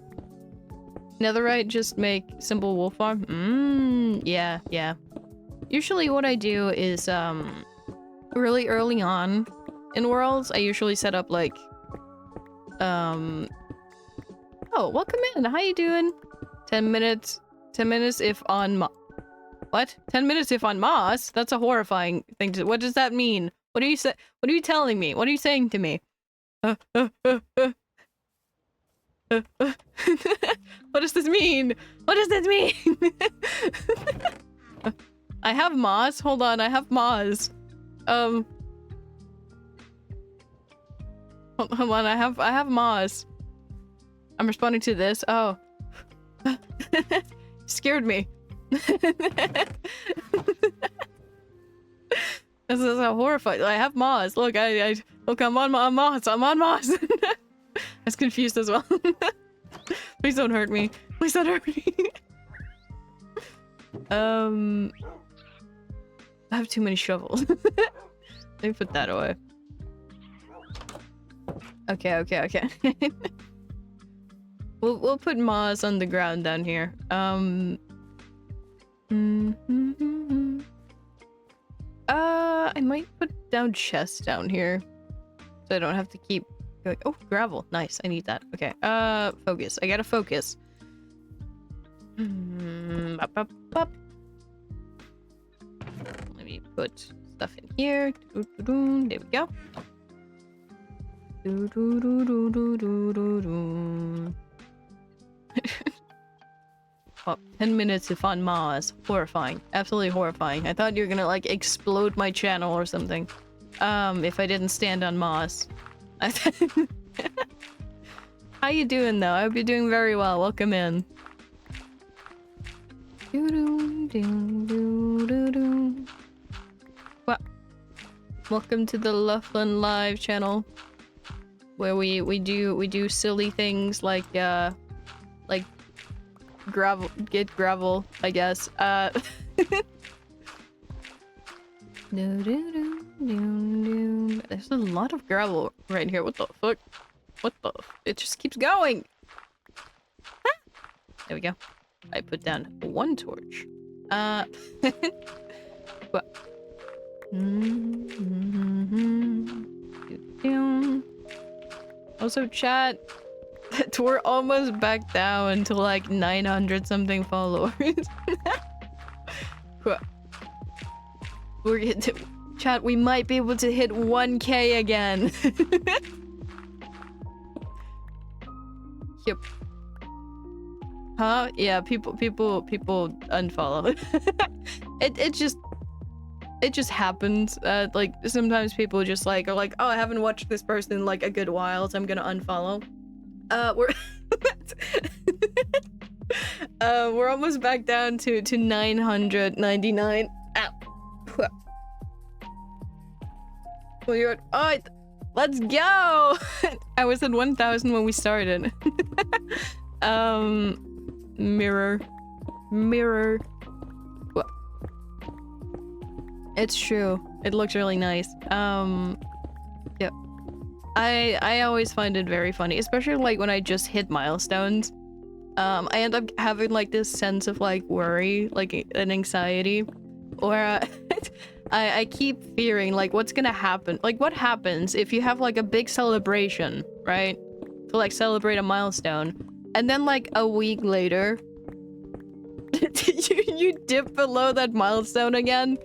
S1: Netherite, just make simple wool farm. Yeah. Usually what I do is really early on in worlds, I usually set up like oh, welcome in. How you doing? 10 minutes. 10 minutes if on what? 10 minutes if on Moss? That's a horrifying thing to... What does that mean? What are you telling me? What are you saying to me? What does this mean? What does this mean? I have moss. Hold on, I have moss. Hold on, I have moss. I'm responding to this. Oh. Scared me. This is a horrifying. I have moss. Look, look, I'm on moss. I'm on moss. I was confused as well. Please don't hurt me. Please don't hurt me. I have too many shovels. Let me put that away. Okay. We'll put moss on the ground down here. I might put down chests down here, so I don't have to keep going. Oh, gravel. Nice. I need that. Okay. Focus. I gotta focus. Up. Let me put stuff in here. There we go. Oh, 10 minutes if on Mars. Horrifying. Absolutely horrifying. I thought you were gonna like explode my channel or something. If I didn't stand on Mars. How you doing though? I hope you're doing very well. Welcome in. What? Welcome to the Laughlin Live channel, where we do silly things like get gravel, I guess. There's a lot of gravel right here. What the fuck? It just keeps going. There we go. I put down one torch. What? Also, chat. We're almost back down to like 900 something followers. Chat, we might be able to hit 1K again. Yep. Huh? Yeah, people unfollow. It just happens. Like sometimes people just like are like, oh, I haven't watched this person in like a good while, so I'm gonna unfollow. We're almost back down to 999. Ow. Well, you're at, oh, let's go. I was at 1,000 when we started. Mirror. What? It's true. It looks really nice. Yep. I always find it very funny, especially like when I just hit milestones. I end up having like this sense of like worry, like an anxiety, or I keep fearing like what's gonna happen. Like what happens if you have like a big celebration, right? To like celebrate a milestone, and then like a week later, you dip below that milestone again.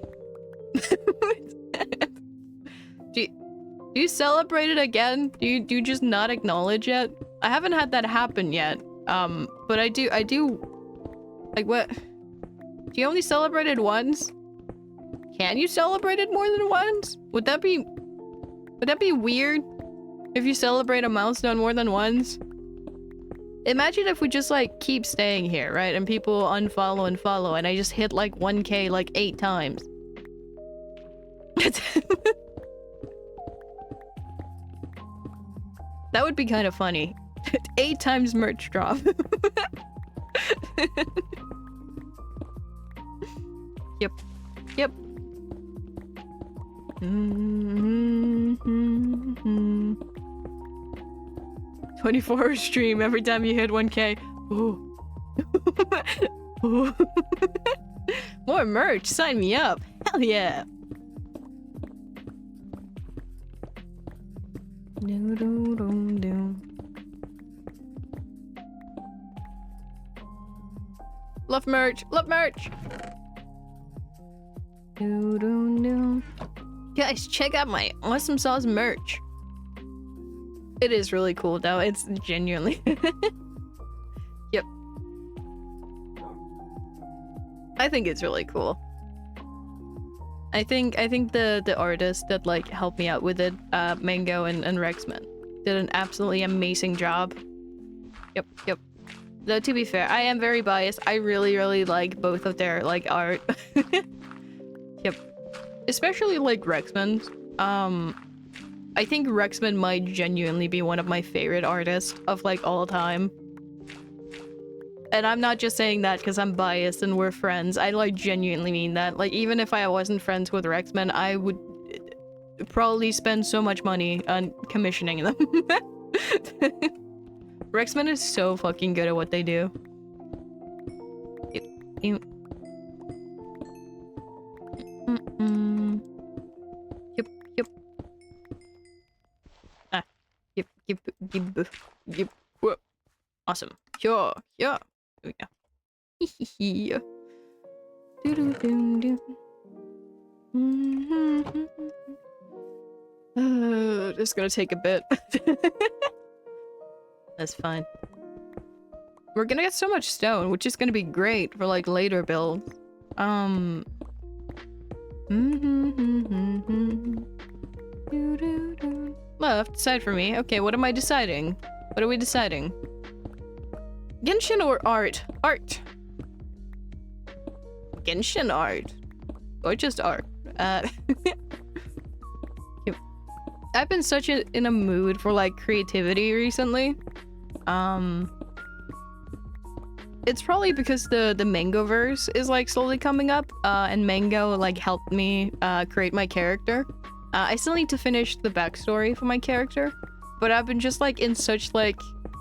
S1: Do you celebrate it again? Do you just not acknowledge it? I haven't had that happen yet. But I do like what? Do you only celebrate it once? Can you celebrate it more than once? Would that be weird if you celebrate a milestone more than once? Imagine if we just like keep staying here, right? And people unfollow and follow, and I just hit like 1K like 8 times. That would be kind of funny. 8 times merch drop. Yep. 24-hour stream every time you hit 1K. Ooh. Ooh. More merch. Sign me up. Hell yeah. Love merch. Guys, check out my awesome sauce merch. It is really cool though. It's genuinely. Yep. I think it's really cool. I think the artist that like helped me out with it, Mango and Rexman, did an absolutely amazing job. Yep. Though to be fair, I am very biased. I really like both of their like art. Yep. Especially like Rexman's. I think Rexman might genuinely be one of my favorite artists of like all time. And I'm not just saying that because I'm biased and we're friends. I like genuinely mean that. Like even if I wasn't friends with Rexman, I would probably spend so much money on commissioning them. Rexman is so fucking good at what they do. Yep. Yep. Whoa. Awesome. Yeah. There we go. It's gonna take a bit. That's fine. We're gonna get so much stone, which is gonna be great for like later builds. Left, decide for me. Okay, what am I deciding? What are we deciding? Genshin or art? Art. Genshin art. Or just art. I've been such in a mood for like creativity recently. It's probably because the Mangoverse is like slowly coming up, and Mango like helped me create my character. I still need to finish the backstory for my character, but I've been just like in such like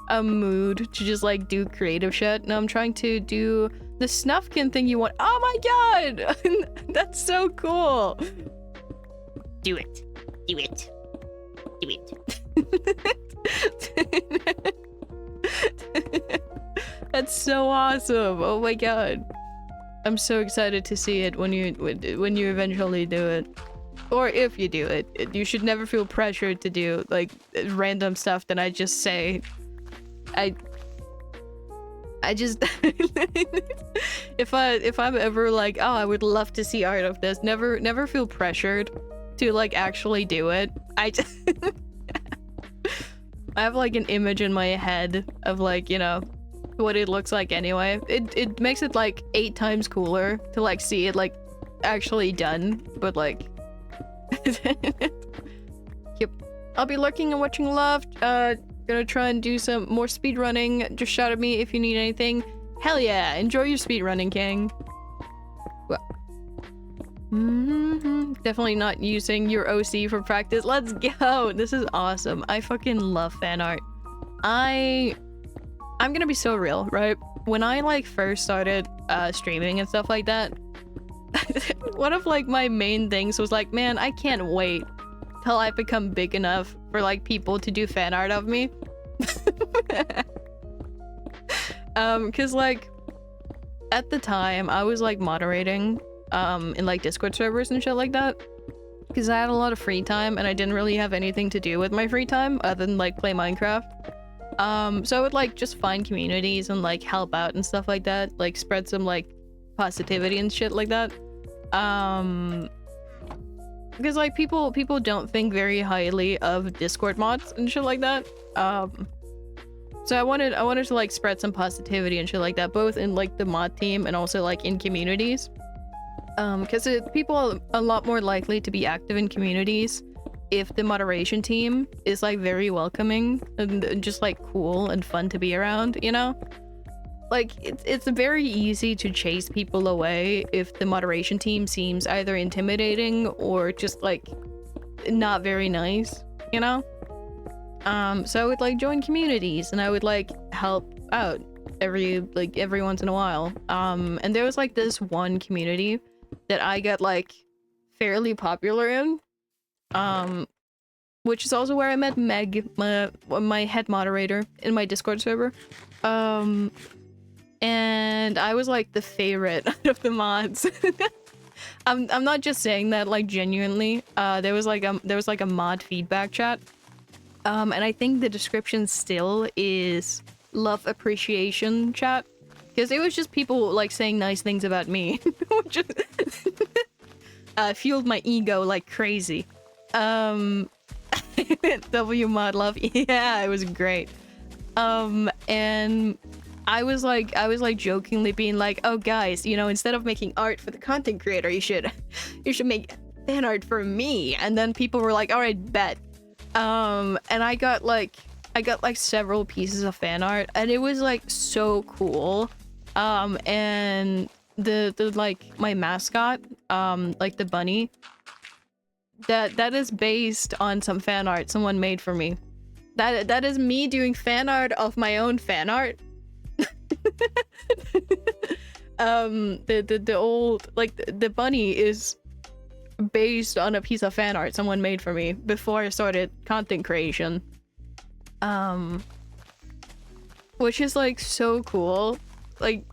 S1: a mood to just like do creative shit. Now I'm trying to do the Snufkin thing you want. Oh my god! That's so cool! Do it. Do it. Do it. That's so awesome! Oh my god. I'm so excited to see it when you eventually do it. Or if you do it. You should never feel pressured to do like random stuff that I just say. I just if I'm ever like, oh, I would love to see art of this, never feel pressured to like actually do it. I just I have like an image in my head of like, you know, what it looks like anyway. It makes it like 8 times cooler to like see it like actually done, but like yep. I'll be lurking and watching left. Gonna try and do some more speedrunning. Just shout at me if you need anything. Hell yeah, enjoy your speedrunning, King. Well, definitely not using your OC for practice. Let's go. This is awesome. I fucking love fan art. I'm gonna be so real, right? When I like first started streaming and stuff like that, one of like my main things was like, man, I can't wait till I become big enough for like people to do fan art of me. Cause like at the time I was like moderating in like Discord servers and shit like that, because I had a lot of free time and I didn't really have anything to do with my free time other than like play Minecraft. So I would like just find communities and like help out and stuff like that, like spread some like positivity and shit like that. Because like people don't think very highly of Discord mods and shit like that. So I wanted to like spread some positivity and shit like that, both in like the mod team and also like in communities. Because people are a lot more likely to be active in communities if the moderation team is like very welcoming and just like cool and fun to be around, you know? Like it's very easy to chase people away if the moderation team seems either intimidating or just like not very nice, you know? So I would like join communities and I would like help out every once in a while. And there was like this one community that I got like fairly popular in, which is also where I met Meg, my head moderator in my Discord server. And I was like the favorite out of the mods. I'm not just saying that, like genuinely. There was like a mod feedback chat And I think the description still is love appreciation chat. Because it was just people like saying nice things about me. Which fueled my ego like crazy. W mod love. Yeah, it was great. And I was like jokingly being like, oh guys, you know, instead of making art for the content creator, you should make fan art for me. And then people were like, all right, bet. And I got like several pieces of fan art, and it was like so cool. And the like my mascot, like the bunny, that is based on some fan art someone made for me. That is me doing fan art of my own fan art. The old like the bunny is based on a piece of fan art someone made for me before I started content creation. Which is like so cool. Like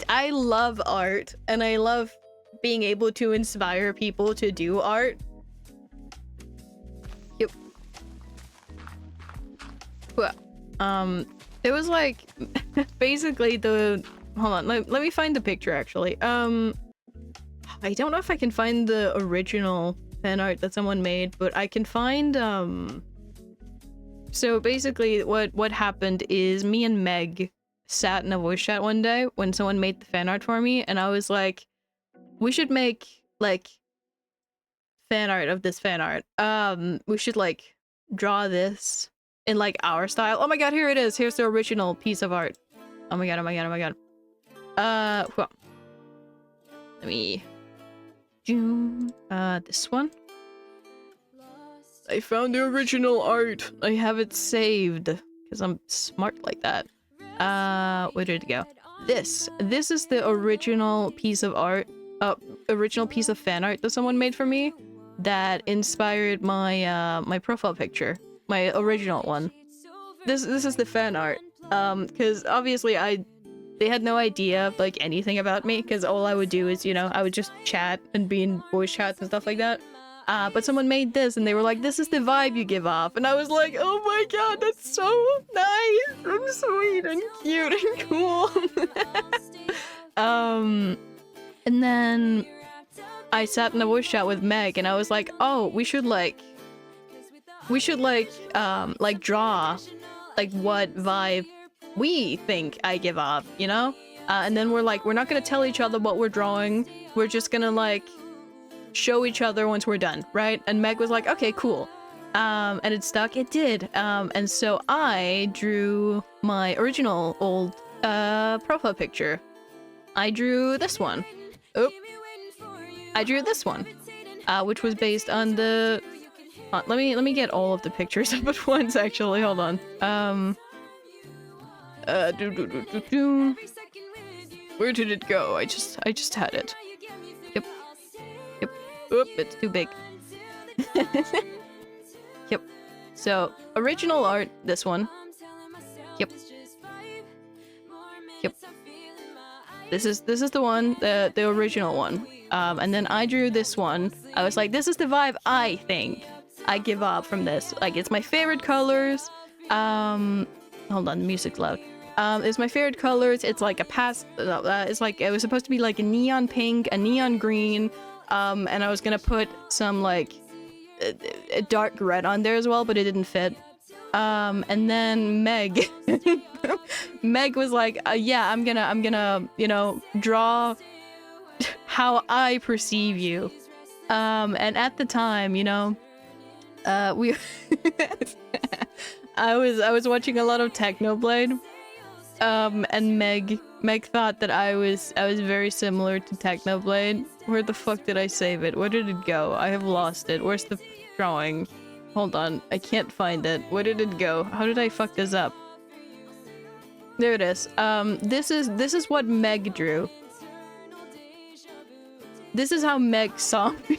S1: I love art, and I love being able to inspire people to do art. Yep. Well, it was like basically the hold on, let me find the picture actually. I don't know if I can find the original fan art that someone made, but I can find so basically what happened is me and Meg sat in a voice chat one day when someone made the fan art for me, and I was like, we should make like fan art of this fan art. We should like draw this in like our style. Oh my god, here it is. Here's the original piece of art. Oh my god, oh my god, oh my god. Well, let me do this one. I found the original art. I have it saved because I'm smart like that. Where did it go? This is the original piece of art, original piece of fan art that someone made for me that inspired my my profile picture, my original one. This is the fan art. Because obviously they had no idea like anything about me, because all I would do is, you know, I would just chat and be in voice chats and stuff like that. But someone made this and they were like, this is the vibe you give off. And I was like, oh my god, that's so nice and sweet and cute and cool. And then I sat in a voice chat with Meg and I was like, oh, we should draw like what vibe we think I give off, you know? And then we're like, we're not gonna tell each other what we're drawing. We're just gonna like show each other once we're done, right? And Meg was like, okay, cool. And it stuck. It did. And so I drew my original old profile picture. I drew this one. Oh, I drew this one, which was based on the. Let me get all of the pictures up at once. Actually, hold on. Where did it go? I just had it. Yep. Oop, it's too big. Yep. So, original art, this one. Yep. Yep. This is the one, the original one. And then I drew this one. I was like, this is the vibe I think I give off from this. Like, it's my favorite colors. Hold on, the music's loud. It's my favorite colors. It's like a it's like, it was supposed to be like a neon pink, a neon green. And I was gonna put some like a dark red on there as well, but it didn't fit. And then Meg, Meg was like, yeah, I'm gonna, you know, draw how I perceive you. And at the time, you know, we, I was watching a lot of Technoblade. And Meg thought that I was very similar to Technoblade. Where the fuck did I save it? Where did it go? I have lost it. Where's the drawing? Hold on, I can't find it. Where did it go? How did I fuck this up? There it is. This is what Meg drew. This is how Meg saw me.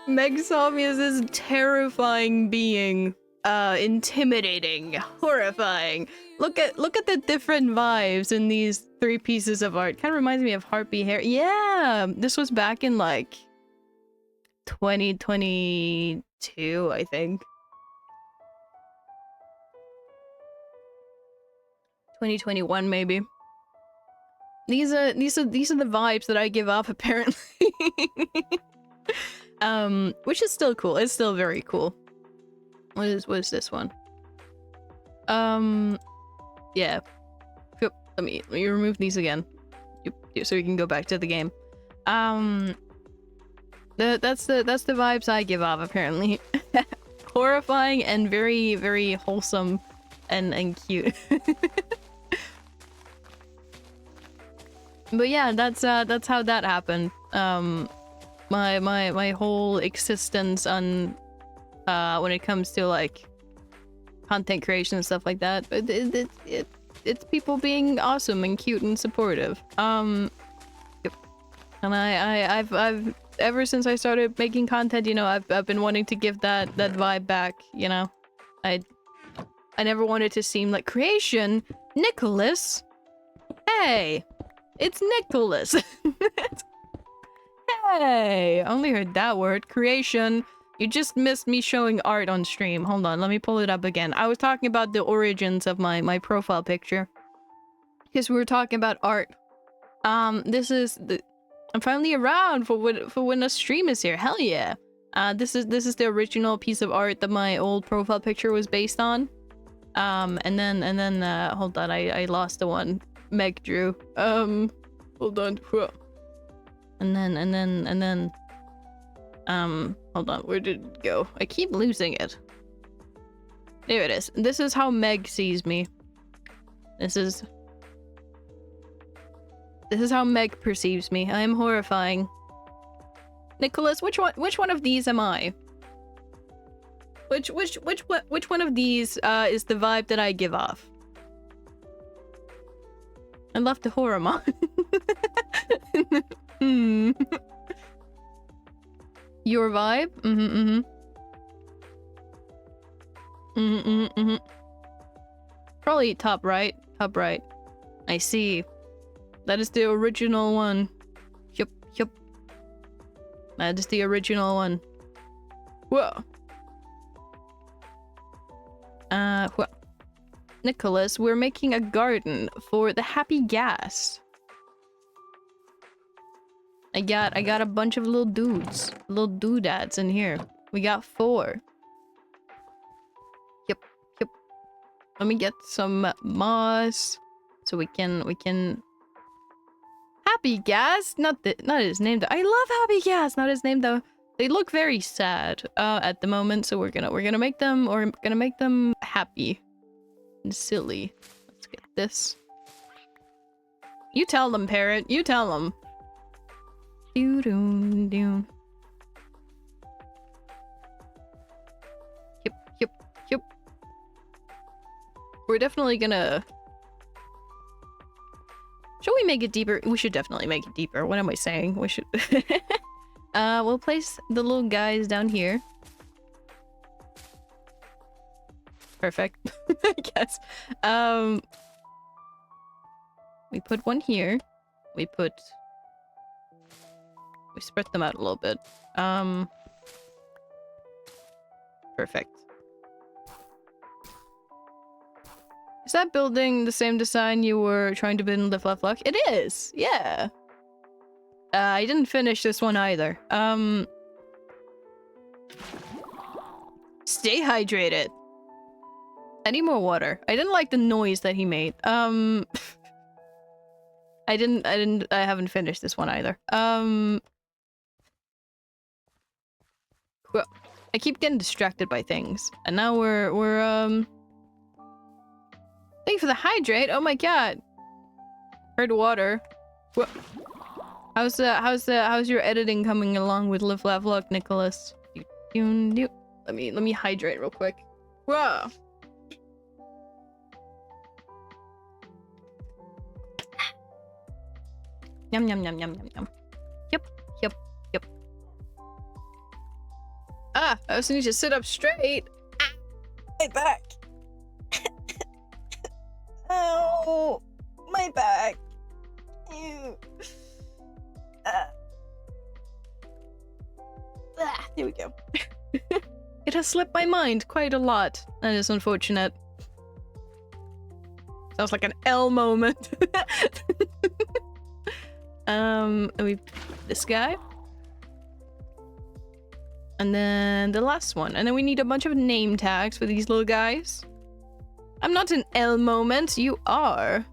S1: Meg saw me as this terrifying being, intimidating, horrifying, Look at the different vibes in these 3 pieces of art. Kind of reminds me of Harpy Hair. Yeah, this was back in like 2022, I think. 2021 maybe. These are the vibes that I give off apparently. Which is still cool. It's still very cool. What is this one? Yeah. Yep. Let me remove these again. Yep. So we can go back to the game. That's the vibes I give off apparently. Horrifying and very, very wholesome and cute. But yeah, that's how that happened. My whole existence on when it comes to like content creation and stuff like that. But it's people being awesome and cute and supportive. Yep. And I've ever since I started making content, you know, I've been wanting to give that vibe back, you know. I never wanted to seem like creation. Nicholas. Hey. It's Nicholas. Hey, I only heard that word. Creation. You just missed me showing art on stream. Hold on, let me pull it up again. I was talking about the origins of my profile picture. Because we were talking about art. This is the... I'm finally around for when a stream is here. Hell yeah. This is the original piece of art that my old profile picture was based on. And then hold on, I lost the one Meg drew. Hold on. And then hold on, where did it go? I keep losing it. There it is. This is how Meg sees me. This is how Meg perceives me. I am horrifying. Nicholas, which one of these am I? Which one of these is the vibe that I give off? I love the horror mod. Your vibe? Probably top right. Top right. I see. That is the original one. Yup. That is the original one. Whoa. Whoa. Nicholas, we're making a garden for the happy ghast. I got a bunch of little dudes, little doodads in here. We got 4. Yep. Let me get some moss so we can. Happy ghast, not his name though. I love happy ghast, not his name though. They look very sad at the moment, so we're gonna make them happy. Silly. Let's get this. You tell them, parrot. You tell them. Yep. We're definitely gonna... Should we make it deeper? We should definitely make it deeper. What am I saying? We should... we'll place the little guys down here. Perfect. I guess. We put one here. We spread them out a little bit. Perfect. Is that building the same design you were trying to build in Live Laugh Luck? It is! Yeah! I didn't finish this one either. Stay hydrated! I need more water. I didn't like the noise that he made. I haven't finished this one either. Well, I keep getting distracted by things. And now we're thank you for the hydrate. Oh my god. Heard water. What? How's your editing coming along with Live Laugh Luck, Nicholas? Let me hydrate real quick. Whoa. Yum yum yum yum yum yum. Yep. Ah, I also need to sit up straight. Ah, my back. has slipped my mind quite a lot. That is unfortunate. Sounds like an L moment. This guy. And then the last one. And then we need a bunch of name tags for these little guys. I'm not an L moment, you are.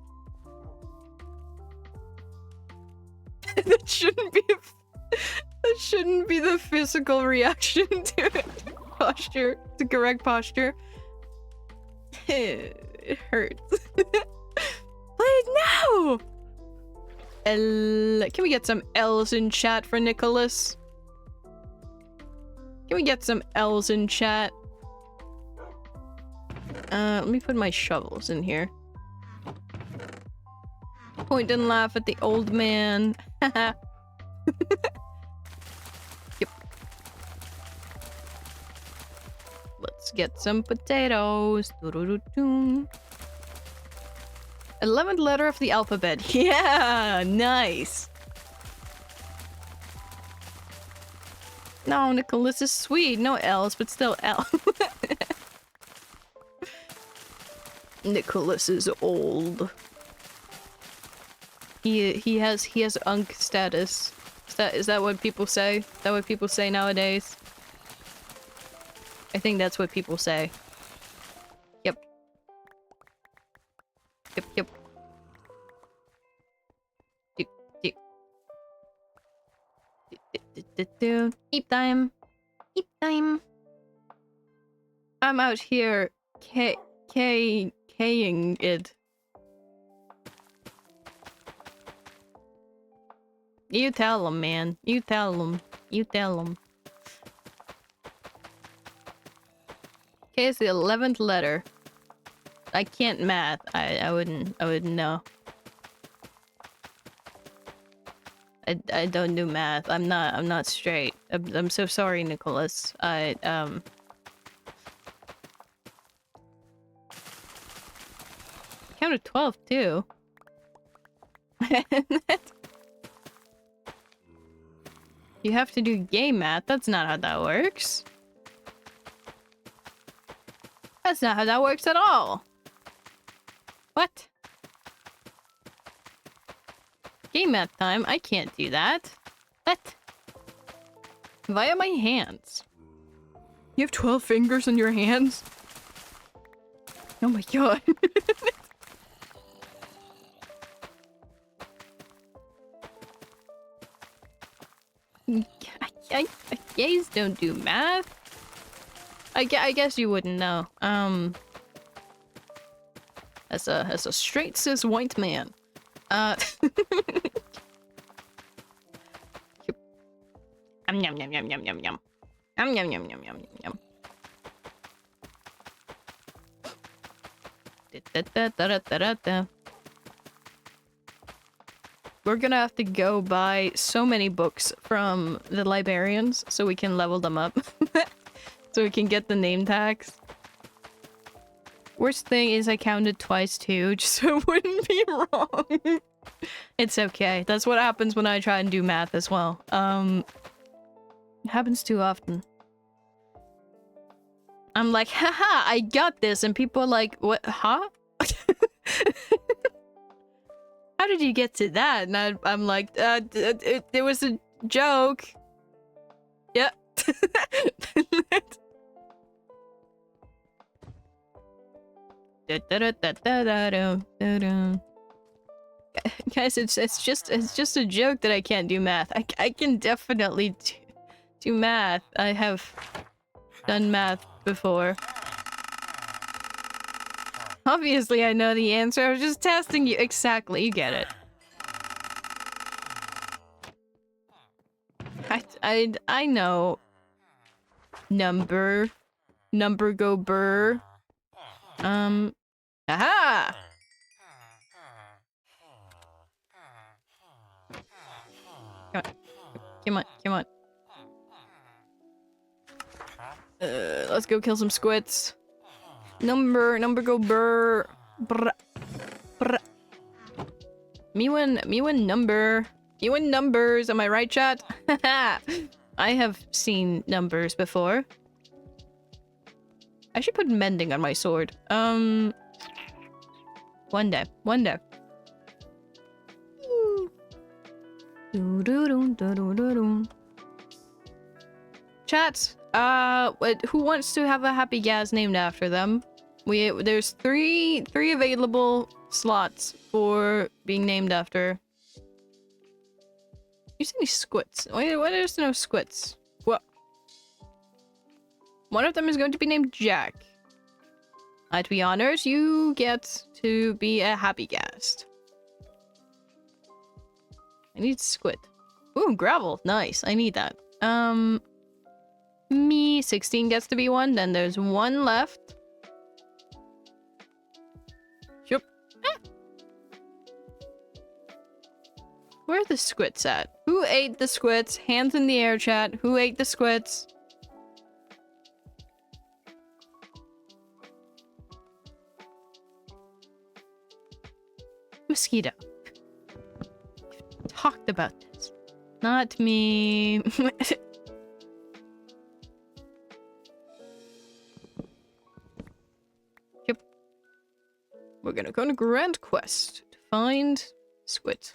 S1: That shouldn't be the physical reaction to it. Posture. The correct posture. It hurts. Please, no! L. Can we get some L's in chat for Nicholas? Can we get some L's in chat? Let me put my shovels in here. Point and laugh at the old man. Yep. Let's get some potatoes. 11th letter of the alphabet. Yeah, nice. No, Nicholas is sweet. No L's, but still L. Nicholas is old. He has unk status. Is that what people say? Is that what people say nowadays? I think that's what people say. Yep. Yep, yep. Eat time. Eat time. I'm out here K-ing it. You tell him, man. You tell him. You tell him. Okay, it's the 11th letter. I can't math. I wouldn't know. I don't do math. I'm not straight. I'm so sorry, Nicholas. Counted 12 too. You have to do gay math. That's not how that works. That's not how that works at all. What? Gay math time? I can't do that. What? Via my hands. You have 12 fingers on your hands? Oh my god. Gays don't do math. I guess you wouldn't know. As a straight cis white man. Yum yum yum yum yum yum yum. Yum yum yum yum yum yum. We're gonna have to go buy so many books from the librarians so we can level them up. So we can get the name tags. Worst thing is I counted twice too, just so it wouldn't be wrong. It's okay. That's what happens when I try and do math as well. It happens too often. I'm like, haha, I got this, and people are like, what, huh? How did you get to that? And I'm like, it was a joke. Yeah. Guys, it's just a joke that I can't do math. I can definitely do math. I have done math before. Obviously, I know the answer. I was just testing you. Exactly, you get it. I know. Number go burr. Aha! Come on. Let's go kill some squits. Number go burr. Brr. Me win number. You win numbers, am I right, chat? I have seen numbers before. I should put mending on my sword. One day. One day. Chat, who wants to have a happy gas named after them? There's three available slots for being named after. You see any squits? Why there's no squits? Well, one of them is going to be named Jack. To be honest, you get to be a happy guest. I need squid. Ooh, gravel. Nice. I need that. Me, 16 gets to be one. Then there's one left. Yup. Ah. Where are the squids at? Who ate the squids? Hands in the air, chat. Who ate the squids? Mosquito. Talked about this. Not me. Yep. We're gonna go on a grand quest to find squid.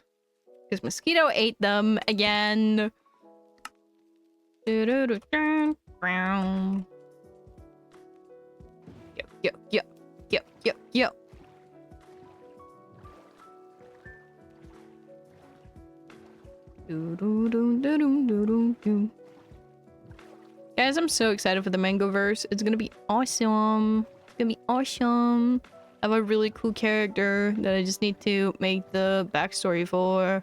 S1: Because mosquito ate them again. Yep, yep, yep, yep, yep, yep. Guys, I'm so excited for the Mangoverse. It's gonna be awesome. It's gonna be awesome. I have a really cool character that I just need to make the backstory for.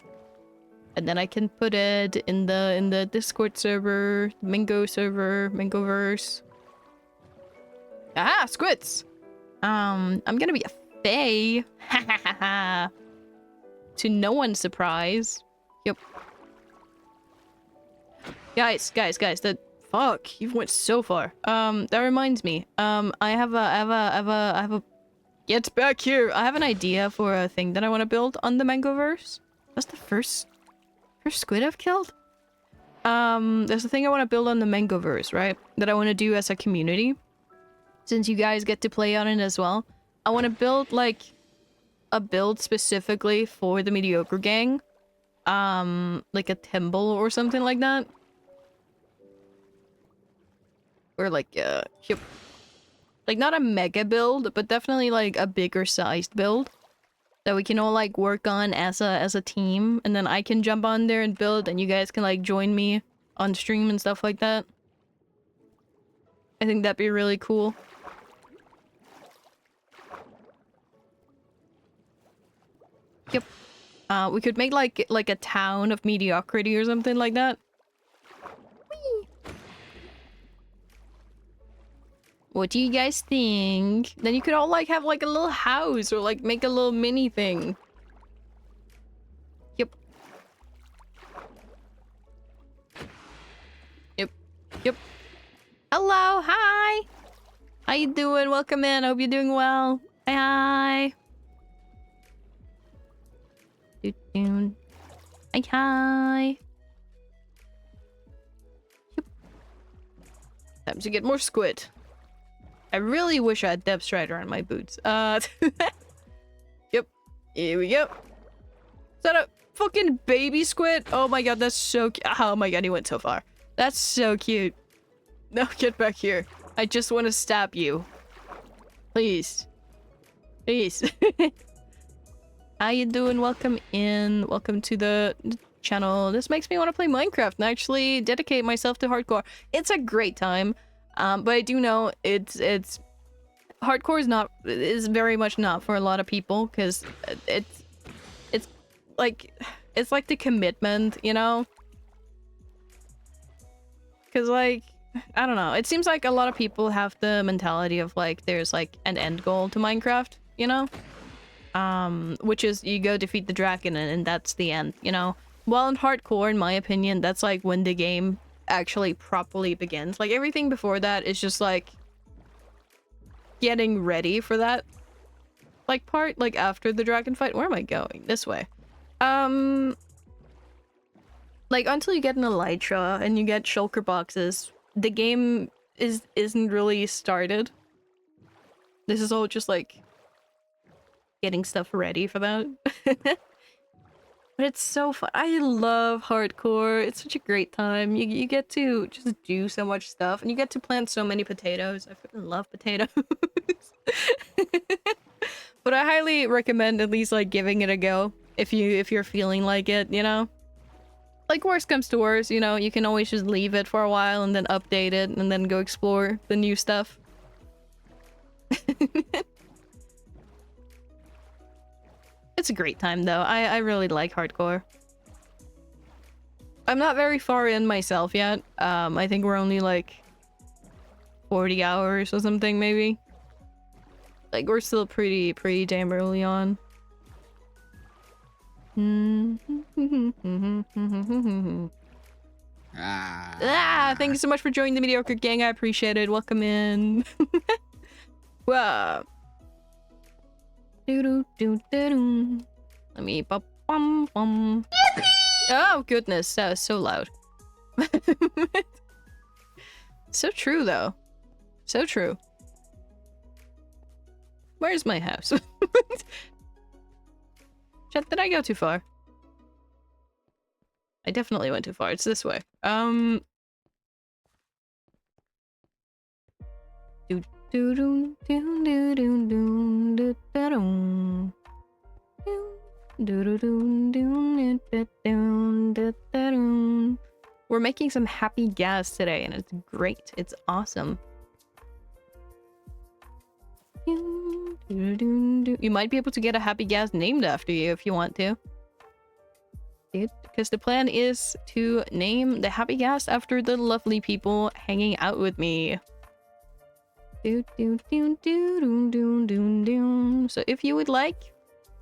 S1: And then I can put it in the Discord server, Mango server, Mangoverse. Ah, squids! I'm gonna be a fae. Ha ha ha ha. To no one's surprise. Yep. Guys, that fuck, you've went so far. That reminds me. I have a get back here. I have an idea for a thing that I want to build on the Mangoverse. That's the first squid I've killed. There's a thing I want to build on the Mangoverse, right? That I want to do as a community. Since you guys get to play on it as well. I want to build like a build specifically for the Mediocre Gang. Like a temple or something like that. Or like, yep. Like not a mega build, but definitely like a bigger sized build. That we can all like work on as a team. And then I can jump on there and build and you guys can like join me on stream and stuff like that. I think that'd be really cool. Yep. We could make like a town of mediocrity or something like that. Whee! What do you guys think? Then you could all like have like a little house or like make a little mini thing. Yep. Yep. Yep. Hello, hi! How you doing? Welcome in. Hope you're doing well. Hi. Hi, hi. Yep. Time to get more squid. I really wish I had Depth Strider on my boots. Yep. Here we go. Is that a fucking baby squid? Oh my god, that's so cute. Oh my god, he went so far. That's so cute. No, get back here. I just want to stab you. Please. Please. How you doing? Welcome in. Welcome to the channel. This makes me want to play Minecraft and actually dedicate myself to hardcore. It's a great time. But I do know it's hardcore is very much not for a lot of people because it's like the commitment, you know? Because like I don't know. It seems like a lot of people have the mentality of like there's like an end goal to Minecraft, you know? Which is you go defeat the dragon and that's the end, you know? Well, in hardcore, in my opinion, that's like when the game actually properly begins. Like everything before that is just like getting ready for that like part, like after the dragon fight. Where am I going? This way. Like until you get an elytra and you get shulker boxes, the game isn't really started. This is all just like getting stuff ready for that. But it's so fun. I love hardcore. It's such a great time. You get to just do so much stuff, and you get to plant so many potatoes. I freaking love potatoes. But I highly recommend at least like giving it a go if you're feeling like it, you know? Like worst comes to worst, you know, you can always just leave it for a while and then update it and then go explore the new stuff. It's a great time though. I really like hardcore. I'm not very far in myself yet. I think we're only like 40 hours or something maybe. Like we're still pretty damn early on. Thank you so much for joining the Mediocre Gang. I appreciate it. Welcome in. Wow. Let me bum bum. Oh goodness, that was so loud. So true though. So true. Where's my house? Chat, did I go too far? I definitely went too far. It's this way. We're making some happy gas today, and it's great. It's awesome. You might be able to get a happy gas named after you if you want to. Because the plan is to name the happy gas after the lovely people hanging out with me. So if you would like,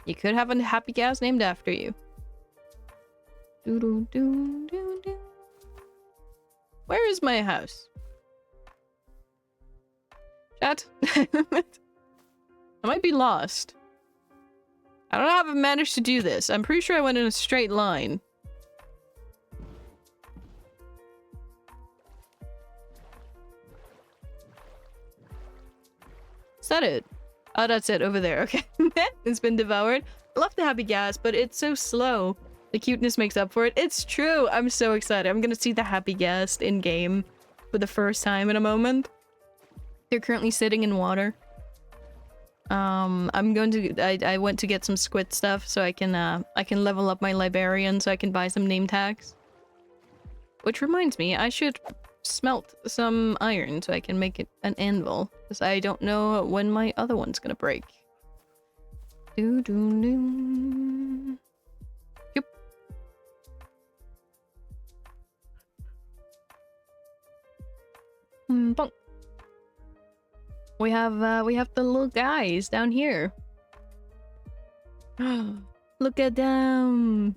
S1: you could have a happy gas named after you. Where is my house? Chat? I might be lost. I don't know how I've managed to do this. I'm pretty sure I went in a straight line. Is that it? Oh, that's it over there. Okay. It's been devoured. I love the happy gas, but it's so slow. The cuteness makes up for it. It's true. I'm so excited. I'm gonna see the happy gas in game for the first time in a moment. They're currently sitting in water. I'm going to I went to get some squid stuff so I can level up my librarian so I can buy some name tags. Which reminds me, I should smelt some iron so I can make it an anvil, because I don't know when my other one's gonna break. Yep. Bonk. We have the little guys down here. Look at them.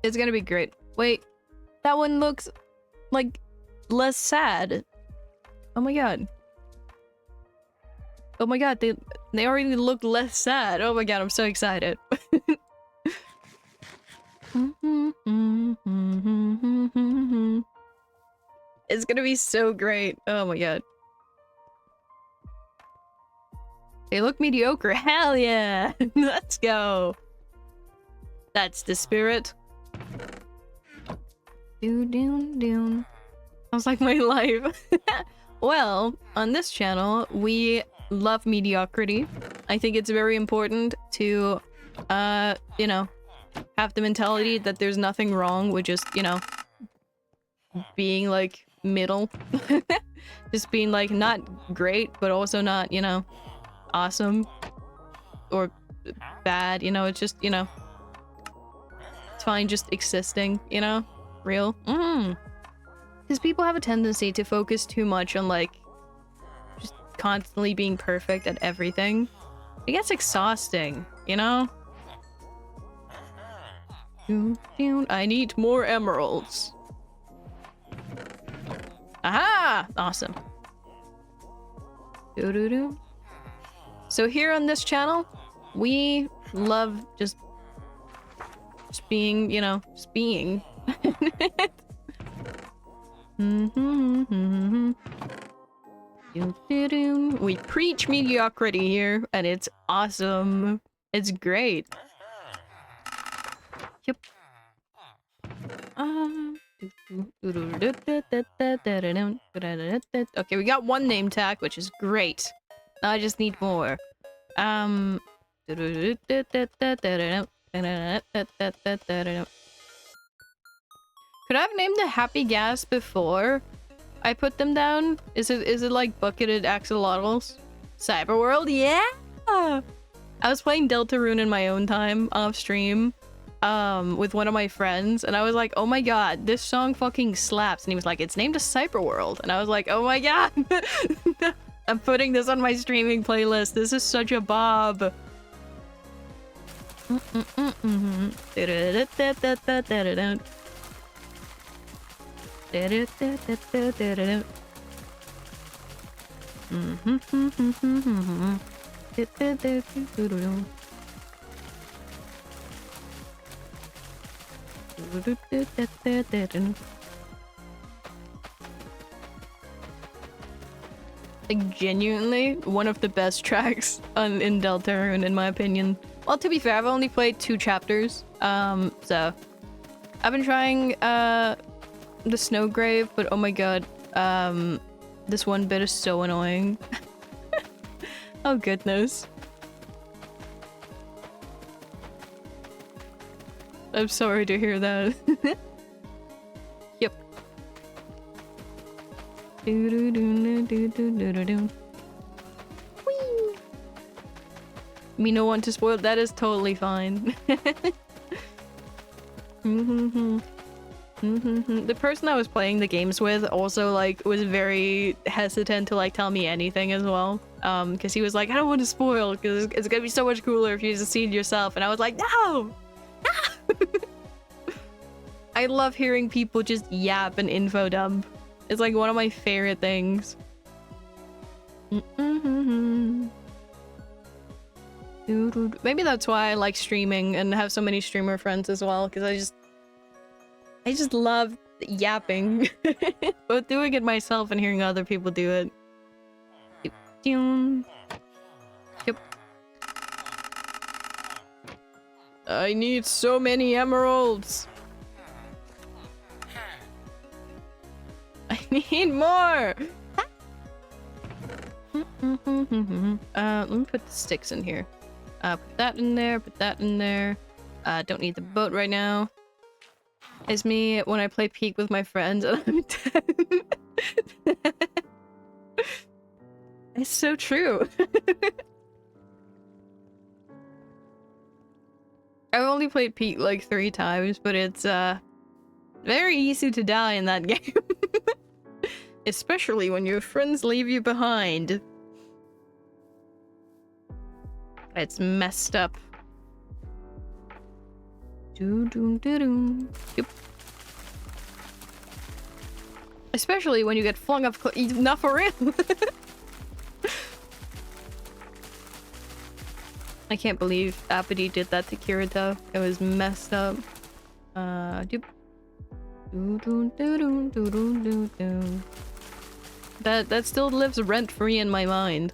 S1: It's gonna be great. Wait, that one looks like less sad. Oh my god. Oh my god, they already look less sad. Oh my god, I'm so excited. It's gonna be so great. Oh my god. They look mediocre. Hell yeah! Let's go. That's the spirit. Sounds like my life. Well, on this channel, we love mediocrity. I think it's very important to, you know, have the mentality that there's nothing wrong with just, you know, being like middle. Just being like not great, but also not, you know, awesome or bad, you know. It's just, you know, it's fine just existing, you know, real. Because people have a tendency to focus too much on like just constantly being perfect at everything. It gets exhausting, you know. I need more emeralds. Aha! Awesome. So here on this channel, we love just being, you know, just being. We preach mediocrity here, and it's awesome. It's great. Yep. Okay, we got one name tag, which is great. Now I just need more. Could I have named the Happy Gas before I put them down? Is it like bucketed axolotls? Cyberworld, yeah! I was playing Deltarune in my own time off stream with one of my friends, and I was like, oh my god, this song fucking slaps. And he was like, it's named a Cyberworld. And I was like, oh my god! I'm putting this on my streaming playlist. This is such a bob. Like, genuinely one of the best tracks in Deltarune, in my opinion. Well, to be fair, I've only played 2 chapters, so I've been trying the Snowgrave, but oh my god, this one bit is so annoying. Oh goodness. I'm sorry to hear that. Yep. Whee! Me no want to spoil. That is totally fine. The person I was playing the games with also like was very hesitant to like tell me anything as well. Because he was like, I don't want to spoil because it's gonna be so much cooler if you just see it yourself. And I was like, no! I love hearing people just yap and info dump. It's like one of my favorite things. Maybe that's why I like streaming and have so many streamer friends as well, because I just love yapping. Both doing it myself and hearing other people do it. Yep. I need so many emeralds. I need more. Let me put the sticks in here. Put that in there, put that in there. Don't need the boat right now. It's me when I play Peak with my friends and I'm 10. It's so true. I've only played Peak like 3 times, but it's very easy to die in that game. Especially when your friends leave you behind. It's messed up. Yep. Especially when you get flung up not for real. I can't believe Apathy did that to Kirito. It was messed up. That still lives rent-free in my mind.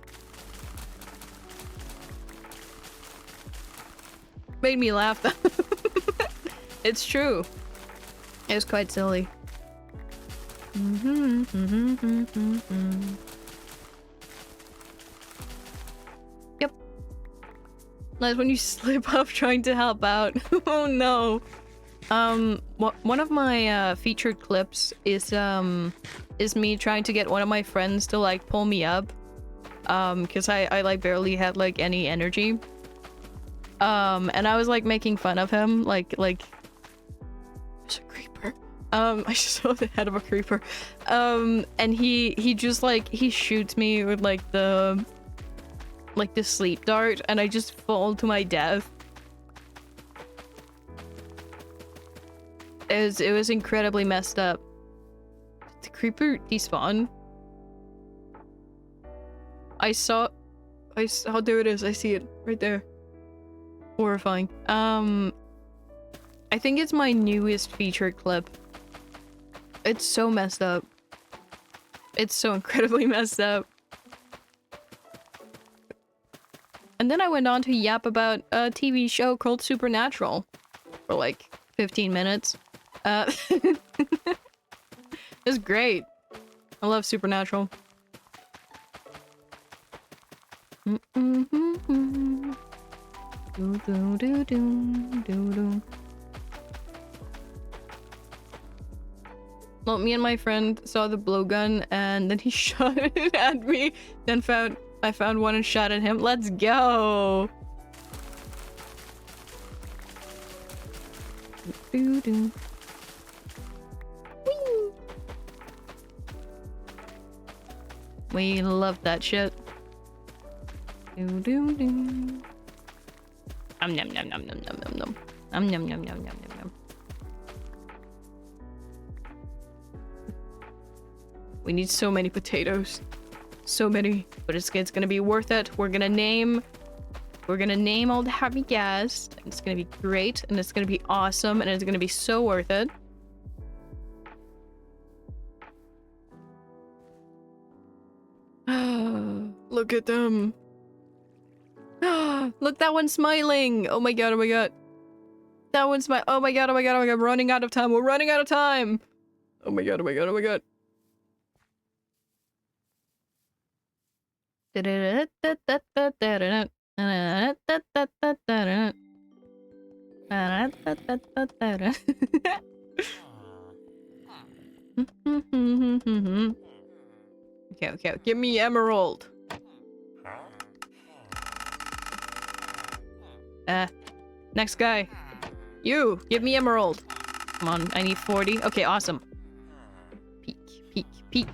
S1: Made me laugh though. It's true. It was quite silly. Yep. Like when you slip up trying to help out. Oh no. One of my featured clips is me trying to get one of my friends to like pull me up, because I like barely had like any energy, and I was like making fun of him, like there's a creeper. I just saw the head of a creeper, and he just like he shoots me with like the sleep dart, and I just fall to my death. It was incredibly messed up. Did the creeper despawn? I saw there it is. I see it right there. Horrifying. I think it's my newest featured clip. It's so messed up. It's so incredibly messed up. And then I went on to yap about a TV show called Supernatural for like 15 minutes. It's great. I love Supernatural. Well, me and my friend saw the blowgun and then he shot it at me. Then I found one and shot at him. Let's go! Whee! We love that shit. Nom nom nom nom nom nom nom nom. Nom nom nom nom nom nom. We need so many potatoes. So many. But it's gonna be worth it. We're gonna name all the happy guests. And it's gonna be great. And it's gonna be awesome. And it's gonna be so worth it. Look at them. Look, that one's smiling. Oh my god, oh my god. That one's smiling. Oh my god, oh my god, oh my god. We're running out of time. We're running out of time. Oh my god, oh my god, oh my god. Okay, give me emerald. Next guy. You, give me emerald. Come on, I need 40. Okay, awesome. Peek, peek, peek.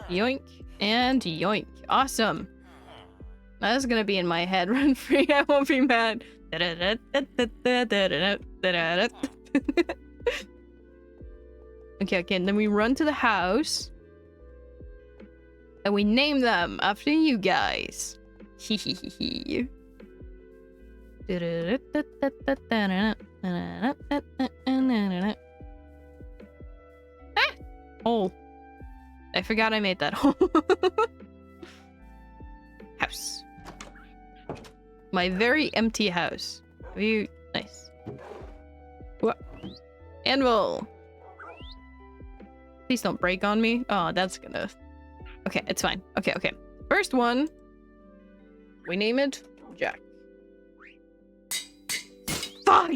S1: Yoink and yoink. Awesome. That is gonna be in my head. Run free, I won't be mad. Okay, and then we run to the house. And we name them after you guys. Hehehehe. Hole. I forgot I made that hole. House. My very empty house. Nice. What? Anvil. Please don't break on me. Oh, that's gonna... Okay, it's fine. Okay. First one. We name it Jack. Fuck!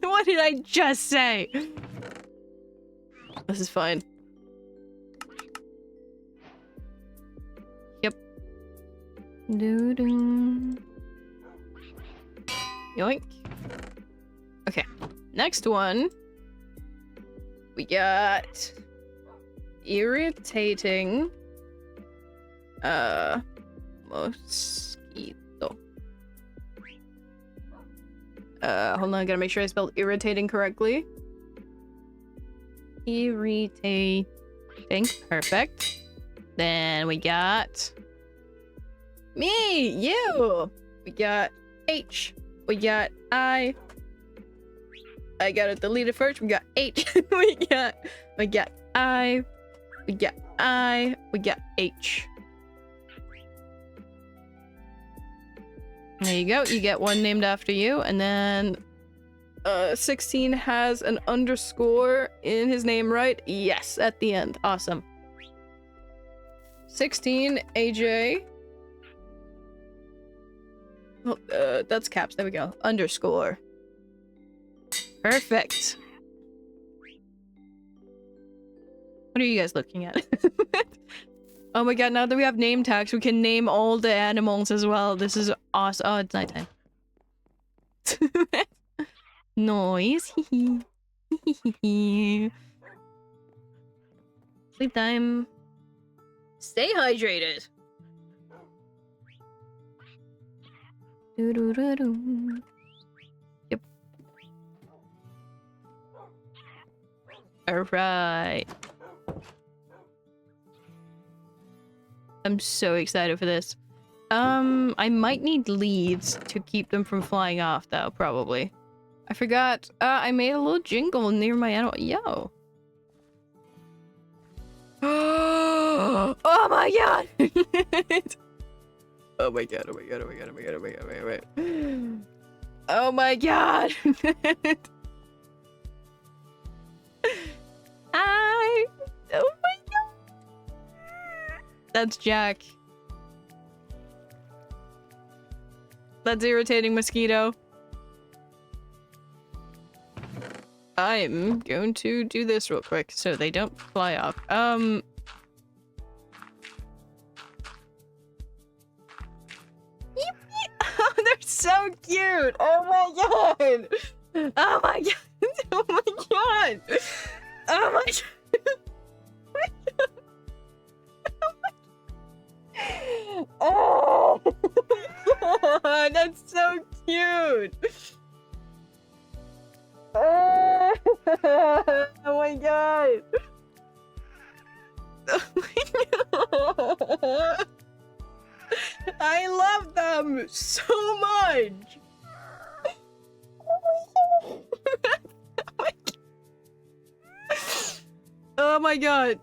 S1: What did I just say? This is fine. Yep. Doo-doo. Yoink. Okay. Next one. We got... irritating mosquito. Hold on, I gotta make sure I spelled irritating correctly. Irritating. Perfect. Then we got me, you. We got H. We got I. I gotta delete it first. We got H. we got I. We got I. We got H. There you go. You get one named after you, and then 16 has an underscore in his name, right? Yes, at the end. Awesome. 16 AJ. Oh, that's caps. There we go. Underscore. Perfect. What are you guys looking at? Oh my god, now that we have name tags, we can name all the animals as well. This is awesome. Oh, it's nighttime. Noise. Sleep time. Stay hydrated. Yep. Alright. I'm so excited for this. I might need leads to keep them from flying off, though, probably. I forgot. I made a little jingle near my animal. Yo. Oh my god! Oh my god, oh my god, oh my god, oh my god, oh my god, oh my god. Oh my god! Oh my god! That's Jack. That's irritating mosquito. I'm going to do this real quick so they don't fly off. Oh, they're so cute! Oh my god! Oh my god! Oh my god! Oh my god! Oh my god! That's so cute! Oh my god! Oh my god! I love them so much! Oh my god!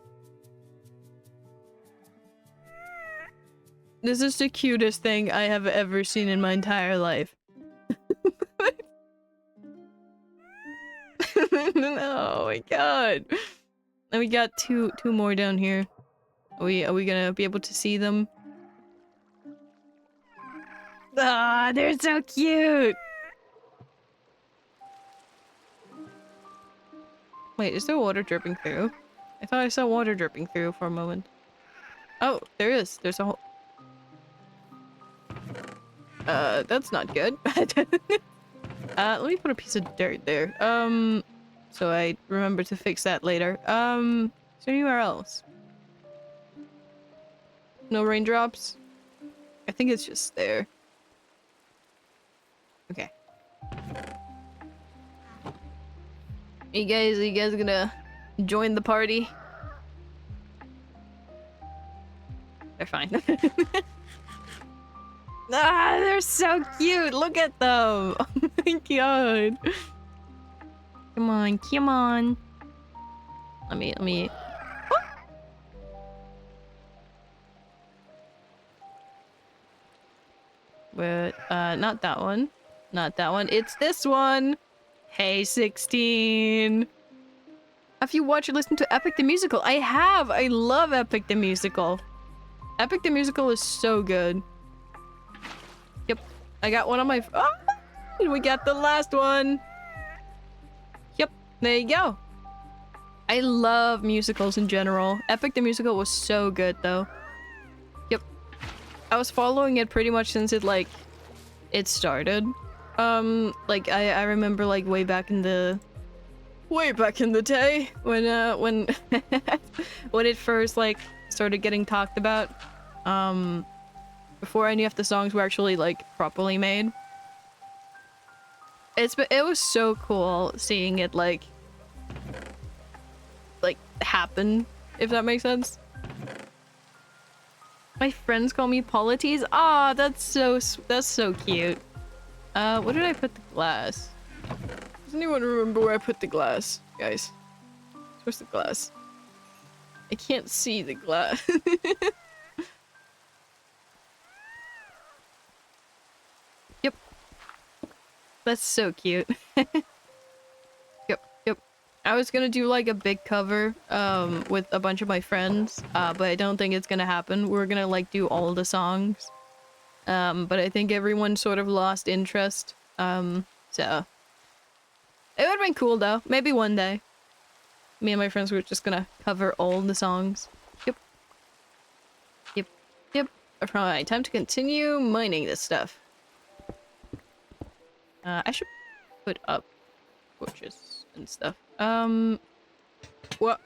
S1: This is the cutest thing I have ever seen in my entire life. Oh my god. And we got two more down here. Are we gonna be able to see them? Ah, they're so cute. Wait, is there water dripping through? I thought I saw water dripping through for a moment. Oh, there is. There's a whole... that's not good. Let me put a piece of dirt there. So I remember to fix that later. Is there anywhere else? No raindrops? I think it's just there. Okay. You guys gonna join the party? They're fine. Ah, they're so cute! Look at them! Oh my god! Come on, come on! Let me... Oh! But, not that one. Not that one. It's this one! Hey, 16! Have you watched or listened to Epic the Musical? I have! I love Epic the Musical. Epic the Musical is so good. Yep. I got one on my... Oh! We got the last one! Yep. There you go. I love musicals in general. Epic the Musical was so good, though. Yep. I was following it pretty much since it, like... it started. Like, I remember, like, way back in the day when when it first, like, started getting talked about. Before any of the songs were actually, like, properly made. It was so cool seeing it, like, happen, if that makes sense. My friends call me Polities. Ah, that's so cute. Where did I put the glass? Does anyone remember where I put the glass, guys? Where's the glass? I can't see the glass. Yep. That's so cute. Yep. I was gonna do like a big cover with a bunch of my friends, but I don't think it's gonna happen. We're gonna like do all the songs. But I think everyone sort of lost interest. So it would've been cool though. Maybe one day. Me and my friends were just gonna cover all the songs. Yep. Alright, time to continue mining this stuff. I should put up torches and stuff. What?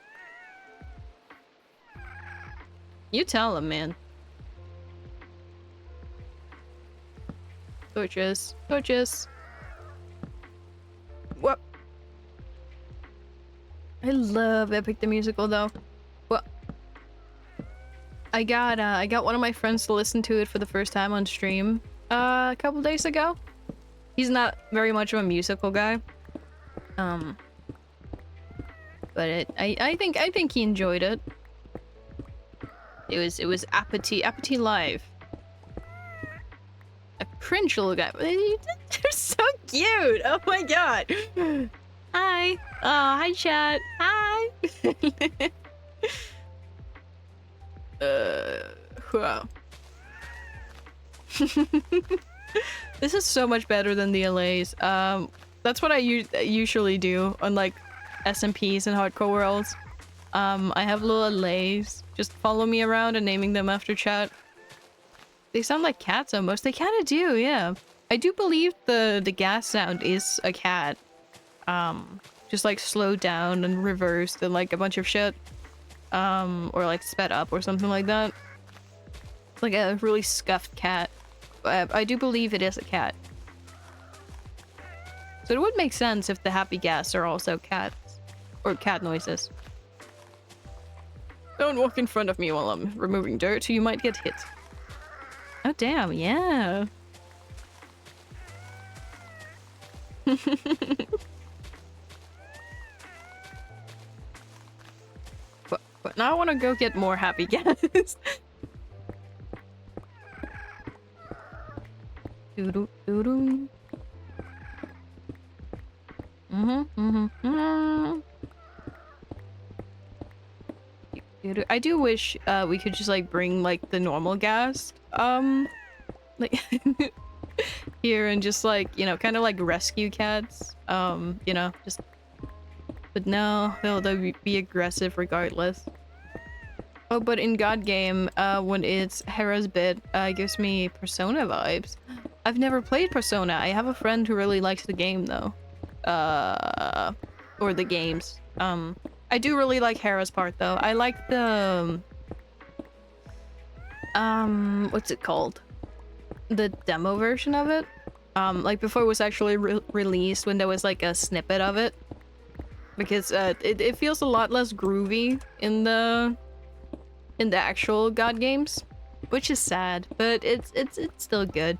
S1: You tell him, man. Torches. What? I love Epic the Musical though. What? I got one of my friends to listen to it for the first time on stream a couple days ago. He's not very much of a musical guy. But I think he enjoyed it. It was Apathy Live. A cringe little guy. They're so cute. Oh my god. Hi. Oh, hi chat. Hi. Wow. This is so much better than the LAs. That's what I usually do on like SMPs and hardcore worlds. I have little LAs just follow me around and naming them after chat. They sound like cats almost. They kind of do, yeah. I do believe the gas sound is a cat. Just like slowed down and reversed and like a bunch of shit. Or like sped up or something like that. Like a really scuffed cat. I do believe it is a cat. So it would make sense if the happy gas are also cats. Or cat noises. Don't walk in front of me while I'm removing dirt, you might get hit. Oh damn, yeah. But now I want to go get more happy gas. Doo-doo, doo-doo. I do wish we could just like bring like the normal gas like here and just like, you know, kind of like rescue cats, you know, just, but no, they'll be aggressive regardless. Oh, but in God game, when it's Hera's bit, it gives me Persona vibes. I've never played Persona. I have a friend who really likes the game though. Or the games. I do really like Hera's part though. I like the what's it called? The demo version of it. Like before it was actually released, when there was like a snippet of it. Because it feels a lot less groovy in the actual God games, which is sad, but it's still good.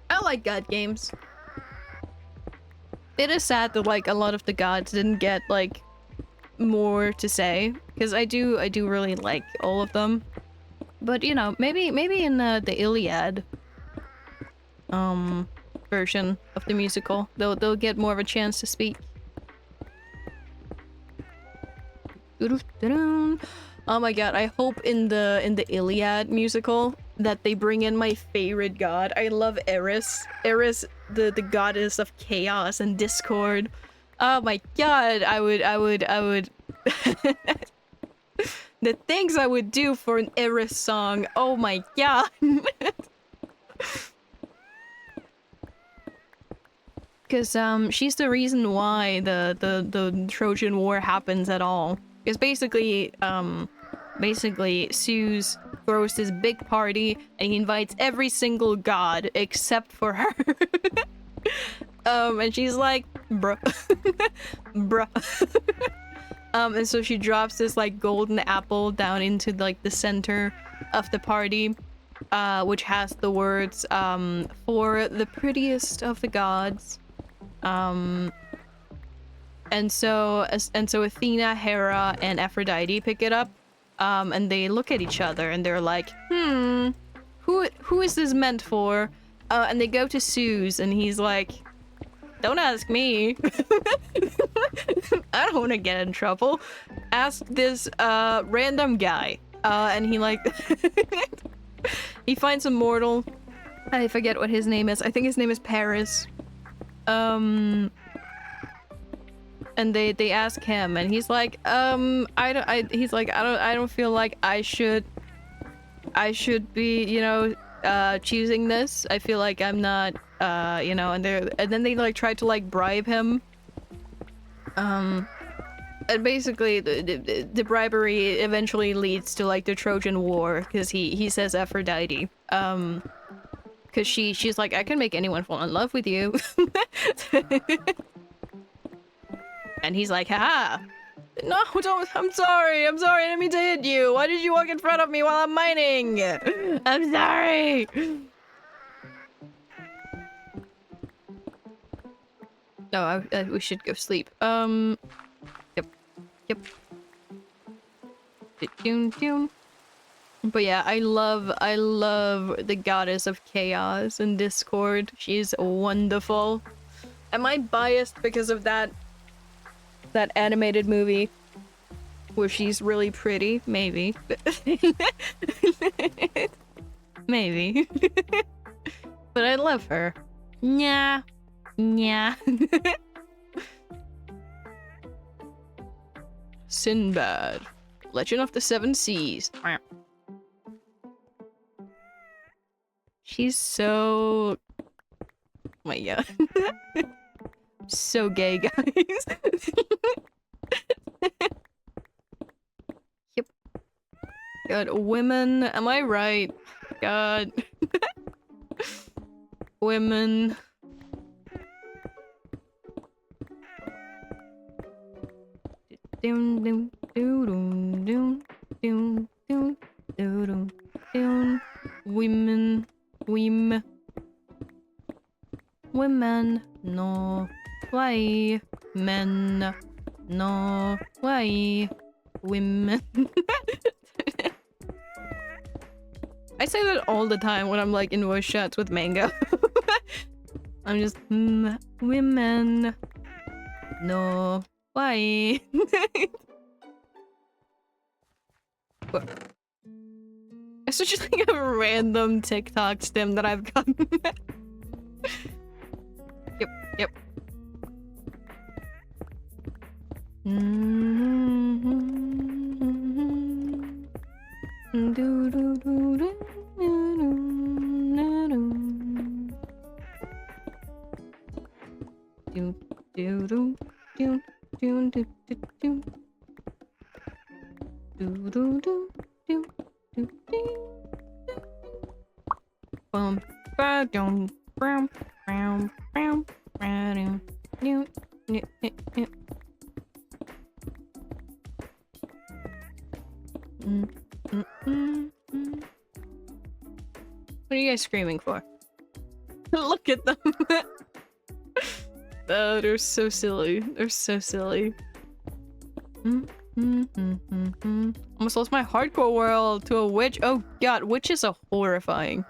S1: I like God games. It is sad that like a lot of the gods didn't get like more to say, because I do really like all of them. But you know, maybe in the Iliad version of the musical, they'll get more of a chance to speak. Oh my god, I hope in the Iliad musical that they bring in my favorite god. I love Eris. Eris, the goddess of chaos and discord. Oh my god, I would the things I would do for an Eris song. Oh my god. Because she's the reason why the Trojan War happens at all. Because basically Zeus throws this big party and he invites every single god except for her. And she's like, bruh. Bruh. And so she drops this like golden apple down into like the center of the party, which has the words for the prettiest of the gods. And so Athena, Hera, and Aphrodite pick it up, and they look at each other and they're like, who is this meant for? And they go to Zeus and he's like, don't ask me. I don't want to get in trouble. Ask this random guy. And he like he finds a mortal. I forget what his name is. I think his name is Paris. And they ask him, and he's like, I don't feel like I should be, you know, choosing this. I feel like I'm not, you know, and then they like try to like bribe him. And basically the bribery eventually leads to like the Trojan War, because he says Aphrodite, because she's like, I can make anyone fall in love with you. And he's like, haha. No, don't. I'm sorry. I didn't mean to hit you. Why did you walk in front of me while I'm mining? I'm sorry. No, we should go sleep. Yep. But yeah, I love the goddess of chaos in Discord. She's wonderful. Am I biased because of that animated movie where she's really pretty? Maybe. Maybe. But I love her. Nya. Nya. Sinbad. Legend of the Seven Seas. She's so... Oh my god. So gay, guys. Yep. God, women. Am I right? God. Women. Doom doom doom doom doom doom doom doom. Women. Women. No way. Men. No way. Women. I say that all the time when I'm like in voice chats with Mango. I'm just women. No way. It's just like a random TikTok stem that I've gotten. Yep. What are you guys screaming for? Look at them. Oh, they're so silly. They're so silly. Almost lost my hardcore world to a witch. Oh god, witches are horrifying.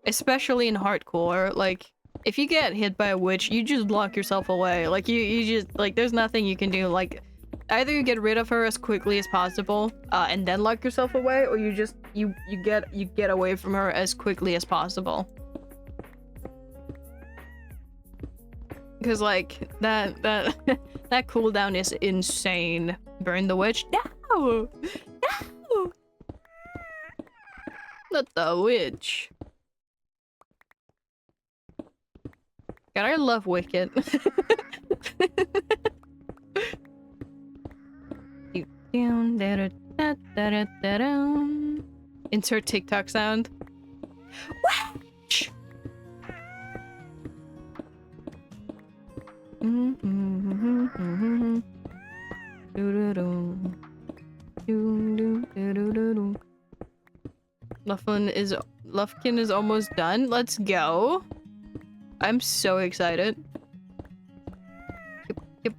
S1: Especially in hardcore. Like, if you get hit by a witch, you just lock yourself away. Like, you just, like, there's nothing you can do. Like, either you get rid of her as quickly as possible, and then lock yourself away, or you just, you get away from her as quickly as possible. Because, like, that cooldown is insane. Burn the witch? No! No! Not the witch. God, I love Wicked. Insert TikTok sound. Witch! Lufkin is almost done. Let's go. I'm so excited. Yep.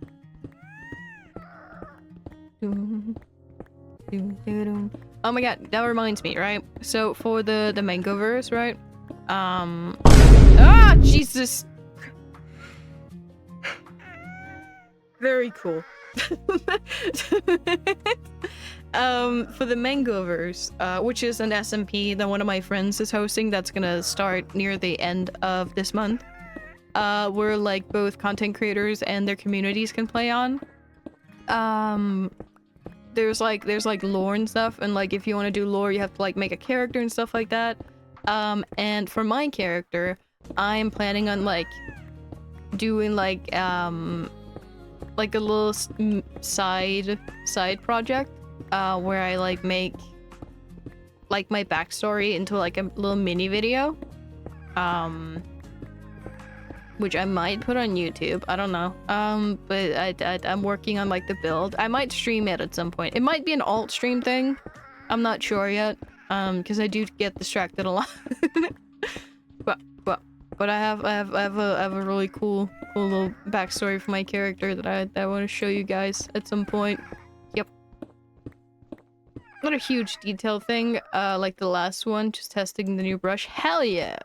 S1: Oh my god, that reminds me, right? So for the Mangoverse, right? Ah, Jesus. Very cool. For the Mangoverse, which is an SMP that one of my friends is hosting that's gonna start near the end of this month, where like both content creators and their communities can play on. There's like lore and stuff, and like if you want to do lore, you have to like make a character and stuff like that. And for my character, I'm planning on like doing like a little side project where I like make like my backstory into like a little mini video, which I might put on YouTube. I don't know. But I'm working on like the build. I might stream it at some point. It might be an alt stream thing. I'm not sure yet. Because I do get distracted a lot. but I have a really cool little backstory for my character that I want to show you guys at some point. Yep. not a huge detail thing, like the last one, just testing the new brush. Hell yeah!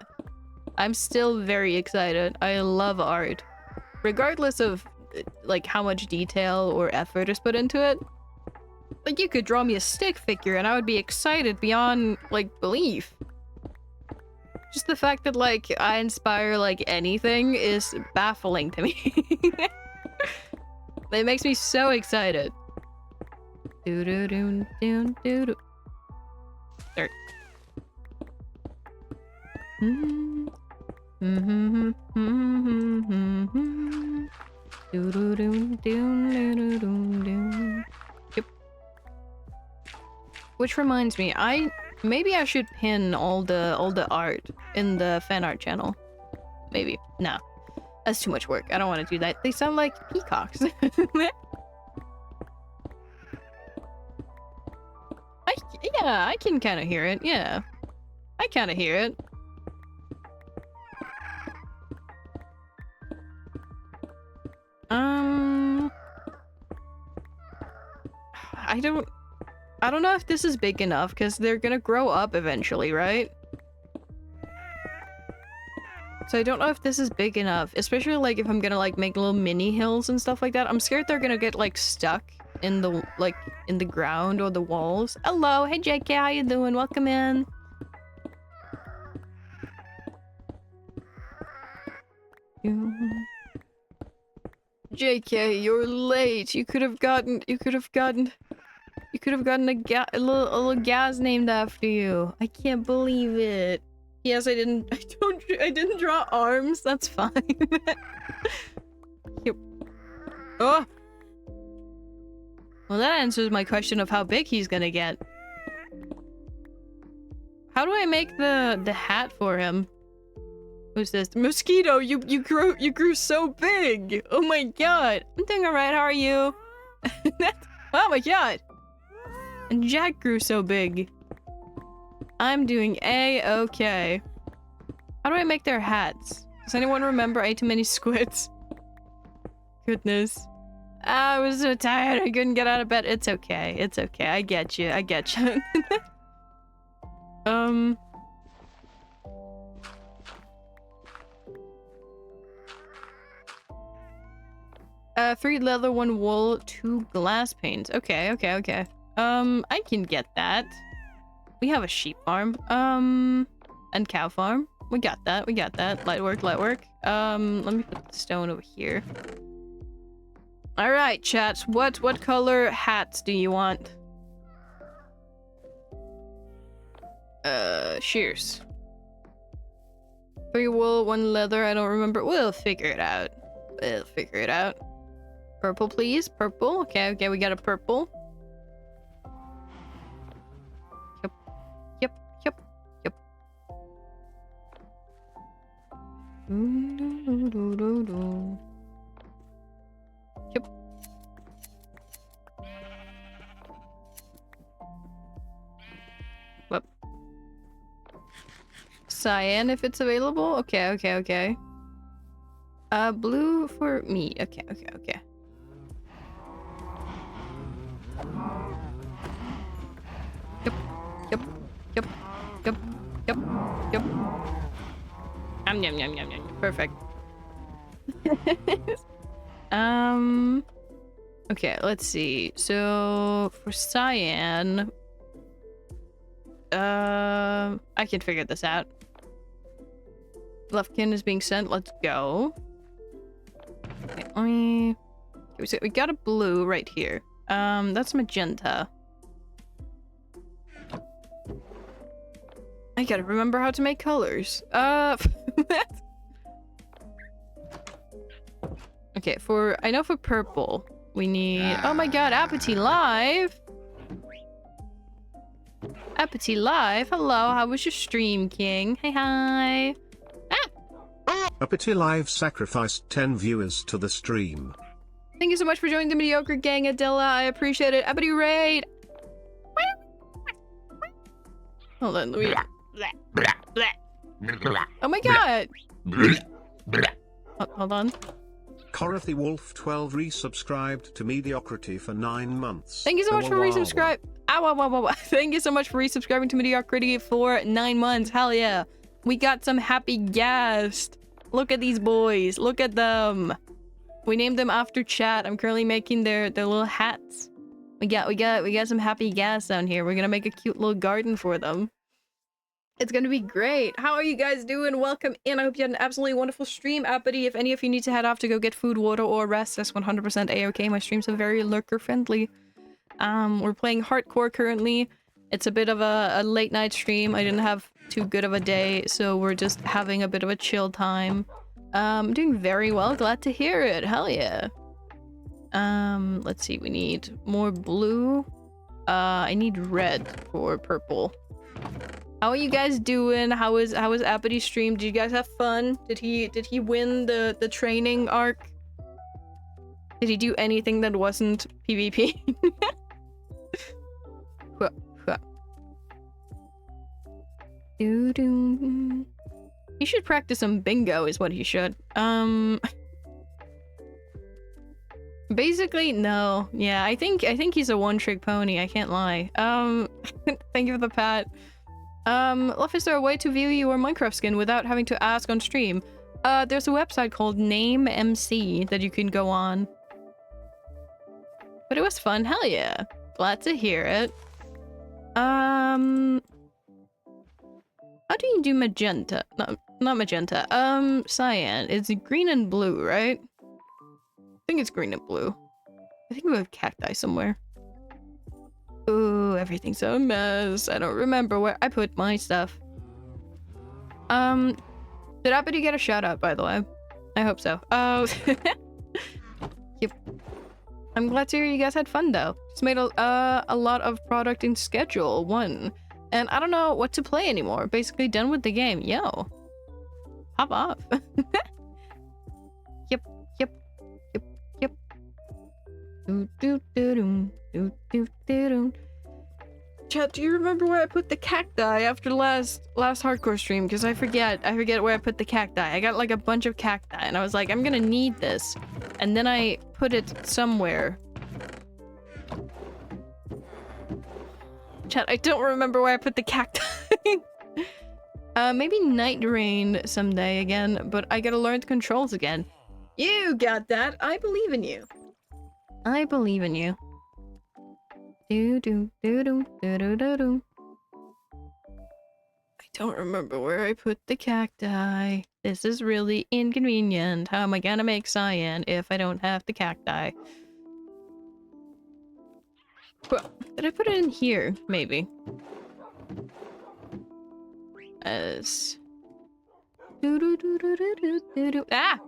S1: I'm still very excited. I love art. Regardless of, like, how much detail or effort is put into it. Like, you could draw me a stick figure and I would be excited beyond, like, belief. Just the fact that, like, I inspire, like, anything is baffling to me. It makes me so excited. Do-do-do-do-do-do. Start. Yep. Which reminds me, maybe I should pin all the art in the fan art channel. Maybe. Nah. That's too much work. I don't want to do that. They sound like peacocks. Yeah, I can kind of hear it. Yeah. I kind of hear it. I don't know if this is big enough because they're gonna grow up eventually, right? So I don't know if this is big enough, especially like if I'm gonna like make little mini hills and stuff like that. I'm scared they're gonna get like stuck in the in the ground or the walls. Hello, hey JK, how you doing? Welcome in. JK, you're late. You could have gotten a little gas named after you. I can't believe it. Yes, I didn't draw arms. That's fine. Yep. Oh. Well, that answers my question of how big he's gonna get. How do I make the hat for him? Who's this? Mosquito, you grew so big. Oh my god. I'm doing alright, how are you? Oh my god. And Jack grew so big. I'm doing A-okay. How do I make their hats? Does anyone remember I ate too many squids? Goodness. I was so tired I couldn't get out of bed. It's okay. It's okay. I get you. I get you. 3 leather, 1 wool, 2 glass panes. Okay, okay, okay. I can get that. We have a sheep farm. And cow farm. We got that. We got that. Light work, light work. Let me put the stone over here. All right, chats. What color hats do you want? Shears. 3 wool, 1 leather. I don't remember. We'll figure it out. We'll figure it out. Purple, please. Purple. Okay, okay. We got a purple. Yep. Yep. Yep. Yep. Yep. Whoop. Cyan if it's available. Okay, okay, okay. Blue for me. Okay, okay, okay. Yep. Yep. Yep. Yep. Yep. Yep. Yum yum yum yum yum. Perfect. Okay, let's see. So for cyan, I can figure this out. Lefkin is being sent. Let's go. Okay, let me. Okay, so we got a blue right here. That's magenta. I gotta remember how to make colors. Okay, I know for purple, we need... Oh my god, Apathy Live! Apathy Live, hello, how was your stream, King? Hey, hi! Ah!
S2: Apathy Live sacrificed 10 viewers to the stream.
S1: Thank you so much for joining the Mediocre Gang, Adela, I appreciate it. Apathy Raid! Hold on, let me... Oh my god! Hold on.
S2: Corothy Wolf 12 resubscribed to Mediocrity for 9 months.
S1: Thank you so much for resubscribe. Ow, ow, ow, ow, ow. Thank you so much for resubscribing to Mediocrity for 9 months. Hell yeah. We got some happy ghast. Look at these boys. Look at them. We named them after chat. I'm currently making their little hats. We got some happy ghast down here. We're gonna make a cute little garden for them. It's gonna be great. How are you guys doing? Welcome in. I hope you had an absolutely wonderful stream. Uppity, if any of you need to head off to go get food, water, or rest, that's 100% a-okay. My streams are very lurker friendly. We're playing hardcore currently. It's a bit of a late night stream. I didn't have too good of a day, so we're just having a bit of a chill time. Doing very well. Glad to hear it. Hell yeah. Let's see. We need more blue. I need red for purple. How are you guys doing? How was Appity's stream? Did you guys have fun? Did he win the training arc? Did he do anything that wasn't PvP? He should practice some bingo is what he should. Basically, no. Yeah, I think he's a one-trick pony, I can't lie. Thank you for the pat. Love, is there a way to view your Minecraft skin without having to ask on stream? There's a website called Name MC that you can go on. But it was fun, hell yeah. Glad to hear it. How do you do magenta? No, not magenta. Cyan. It's green and blue, right? I think it's green and blue. I think we have cacti somewhere. Ooh, everything's a mess. I don't remember where I put my stuff. Did Appity get a shout out, by the way? I hope so. Oh, yep. I'm glad to hear you guys had fun, though. Just made a lot of product in Schedule 1. And I don't know what to play anymore. Basically done with the game. Yo. Hop off. Yep. Chat, do you remember where I put the cacti after last hardcore stream? Because I forget where I put the cacti. I got like a bunch of cacti and I was like, I'm gonna need this. And then I put it somewhere. Chat, I don't remember where I put the cacti. Maybe Night Rain someday again, but I gotta learn the controls again. You got that. I believe in you. I believe in you. I don't remember where I put the cacti. This is really inconvenient. How am I gonna make cyan if I don't have the cacti? Did I put it in here? Maybe. As... Ah!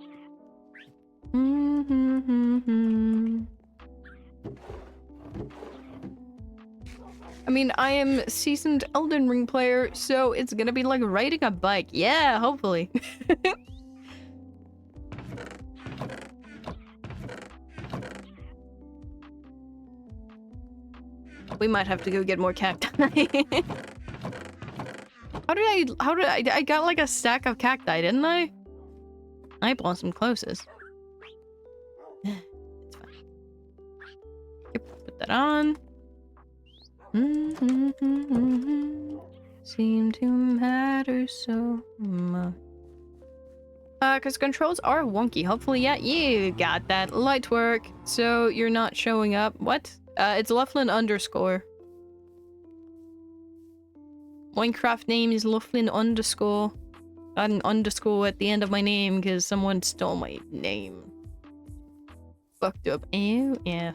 S1: I mean, I am a seasoned Elden Ring player, so it's gonna be like riding a bike. Yeah, hopefully. We might have to go get more cacti. How did I got like a stack of cacti, didn't I? I blossom closest. It's fine. Yep, put that on. Seem to matter so much. Because controls are wonky. Hopefully, yeah, you got that. Light work. So you're not showing up. What? It's Loughlin _. Minecraft name is Loughlin _. Got an underscore at the end of my name because someone stole my name. Fucked up. Ew, yeah.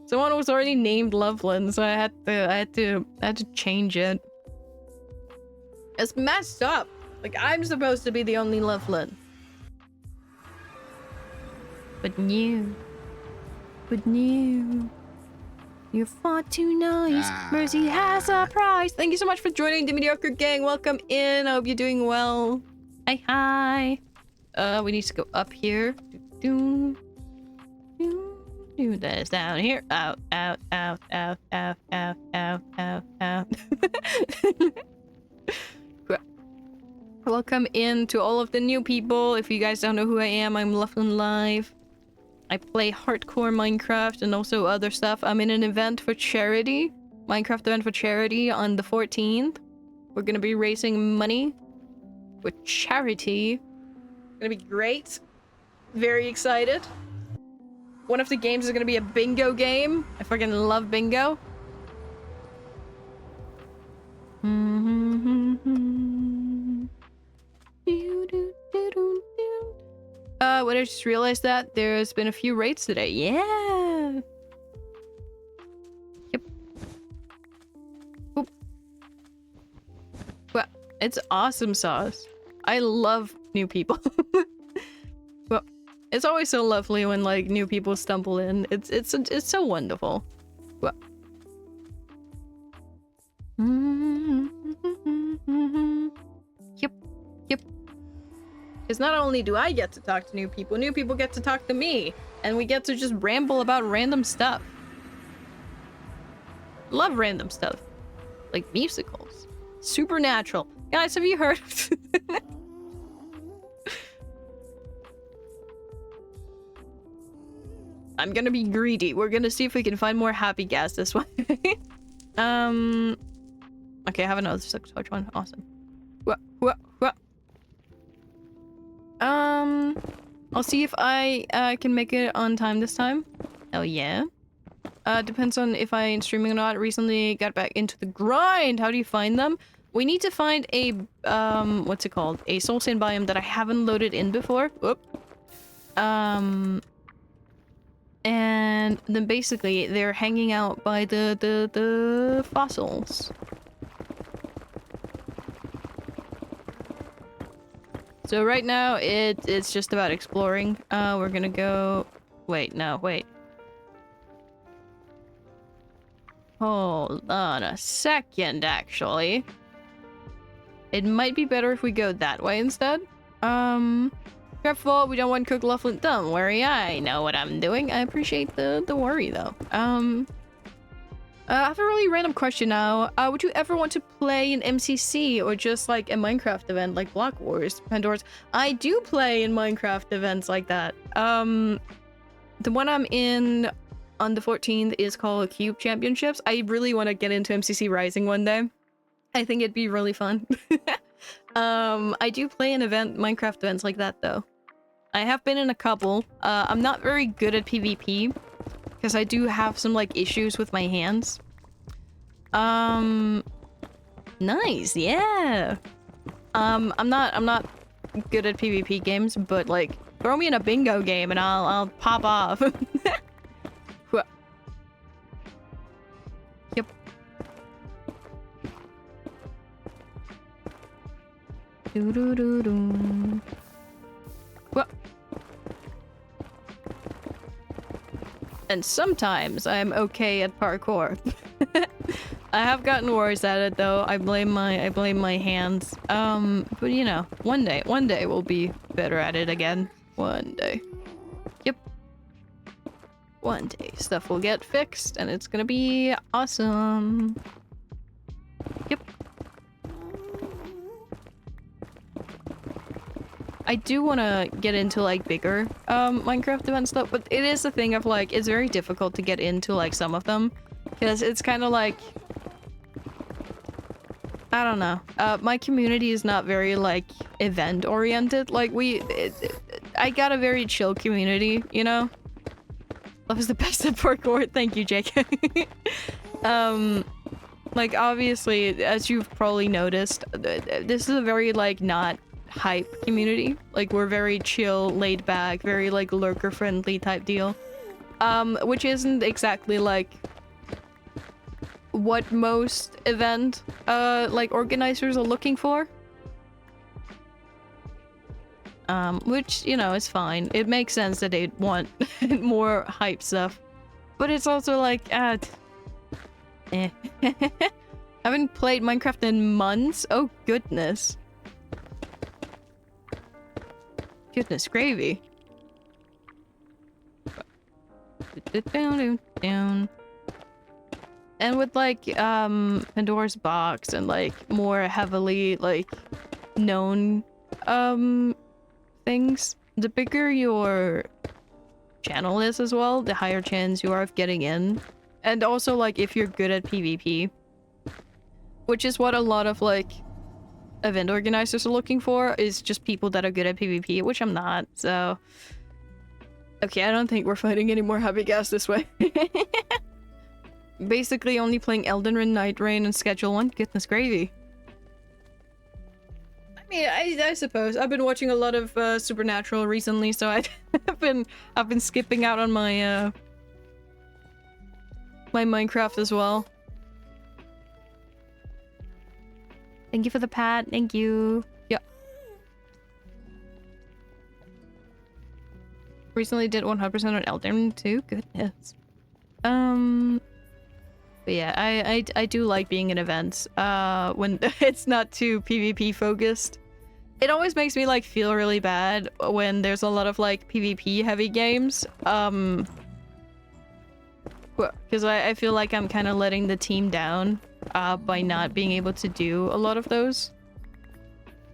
S1: Someone was already named Loveland, so I had to change it. It's messed up. Like, I'm supposed to be the only Loveland. But new. You're far too nice. Mercy has a price. Thank you so much for joining the Mediocre Gang. Welcome in. I hope you're doing well. Hi. We need to go up here. Do this down here. Out. Welcome in to all of the new people. If you guys don't know who I am, I'm Loughlin Live. I play hardcore Minecraft and also other stuff. I'm in an event for charity. Minecraft event for charity on the 14th. We're gonna be raising money for charity. Gonna be great. Very excited. One of the games is gonna be a bingo game. I fucking love bingo. What I just realized that there's been a few raids today. Yeah. Yep. Oop. Well, it's awesome sauce. I love new people. Well, it's always so lovely when like new people stumble in. It's so wonderful. Well. Yep. Yep. Because not only do I get to talk to new people get to talk to me. And we get to just ramble about random stuff. Love random stuff. Like musicals. Supernatural. Guys, have you heard? I'm gonna be greedy. We're gonna see if we can find more happy gas this way. Okay, I have another 6-touch one. Awesome. I'll see if I can make it on time this time. Oh yeah. Depends on if I'm streaming or not. Recently got back into the grind. How do you find them? We need to find a what's it called? A soul sand biome that I haven't loaded in before. Whoop. And then basically they're hanging out by the fossils. So right now it's just about exploring. We're gonna go. Wait, no, wait. Hold on a second, actually. It might be better if we go that way instead. Careful, we don't want to cook Loughlin. Don't worry, I know what I'm doing. I appreciate the worry, though. I have a really random question now. Would you ever want to play an MCC or just like a Minecraft event like Block Wars, Pandora's? I do play in Minecraft events like that. The one I'm in on the 14th is called Cube Championships. I really want to get into MCC Rising one day. I think it'd be really fun. I do play in Minecraft events like that though. I have been in a couple. I'm not very good at PvP because I do have some like issues with my hands. Nice, yeah. I'm not good at PvP games, but like throw me in a bingo game and I'll pop off. Yep. Doo-doo-doo-doo. What? And sometimes I'm okay at parkour. I have gotten worse at it though. I blame my hands. But you know, one day we'll be better at it again. One day. Yep. One day stuff will get fixed and it's gonna be awesome. Yep. I do want to get into like bigger Minecraft event stuff, but it is a thing of like it's very difficult to get into like some of them because it's kind of like I don't know. My community is not very like event oriented. Like I got a very chill community, you know. Love is the best at parkour. Thank you, Jake. Like obviously, as you've probably noticed, this is a very like not hype community. Like we're very chill, laid back, very like lurker friendly type deal, which isn't exactly like what most event like organizers are looking for, which you know is fine. It makes sense that they'd want more hype stuff, but it's also like haven't played Minecraft in months. Oh goodness. Goodness gravy. Down. And with like Pandora's box and like more heavily like known things, the bigger your channel is as well, the higher chance you are of getting in. And also, like, if you're good at PvP. Which is what a lot of, like, event organizers are looking for, is just people that are good at PvP, which I'm not, so... Okay, I don't think we're fighting any more Happy Gas this way. Basically only playing Elden Ring, Night Rain, and Schedule 1. Goodness gravy. I mean, I suppose. I've been watching a lot of Supernatural recently, so I've been skipping out on my my Minecraft as well. Thank you for the pat. Thank you. Yeah. Recently did 100% on Elden Ring too. Goodness. But yeah, I do like being in events when it's not too PvP focused. It always makes me like feel really bad when there's a lot of like PvP heavy games. Because I feel like I'm kind of letting the team down by not being able to do a lot of those.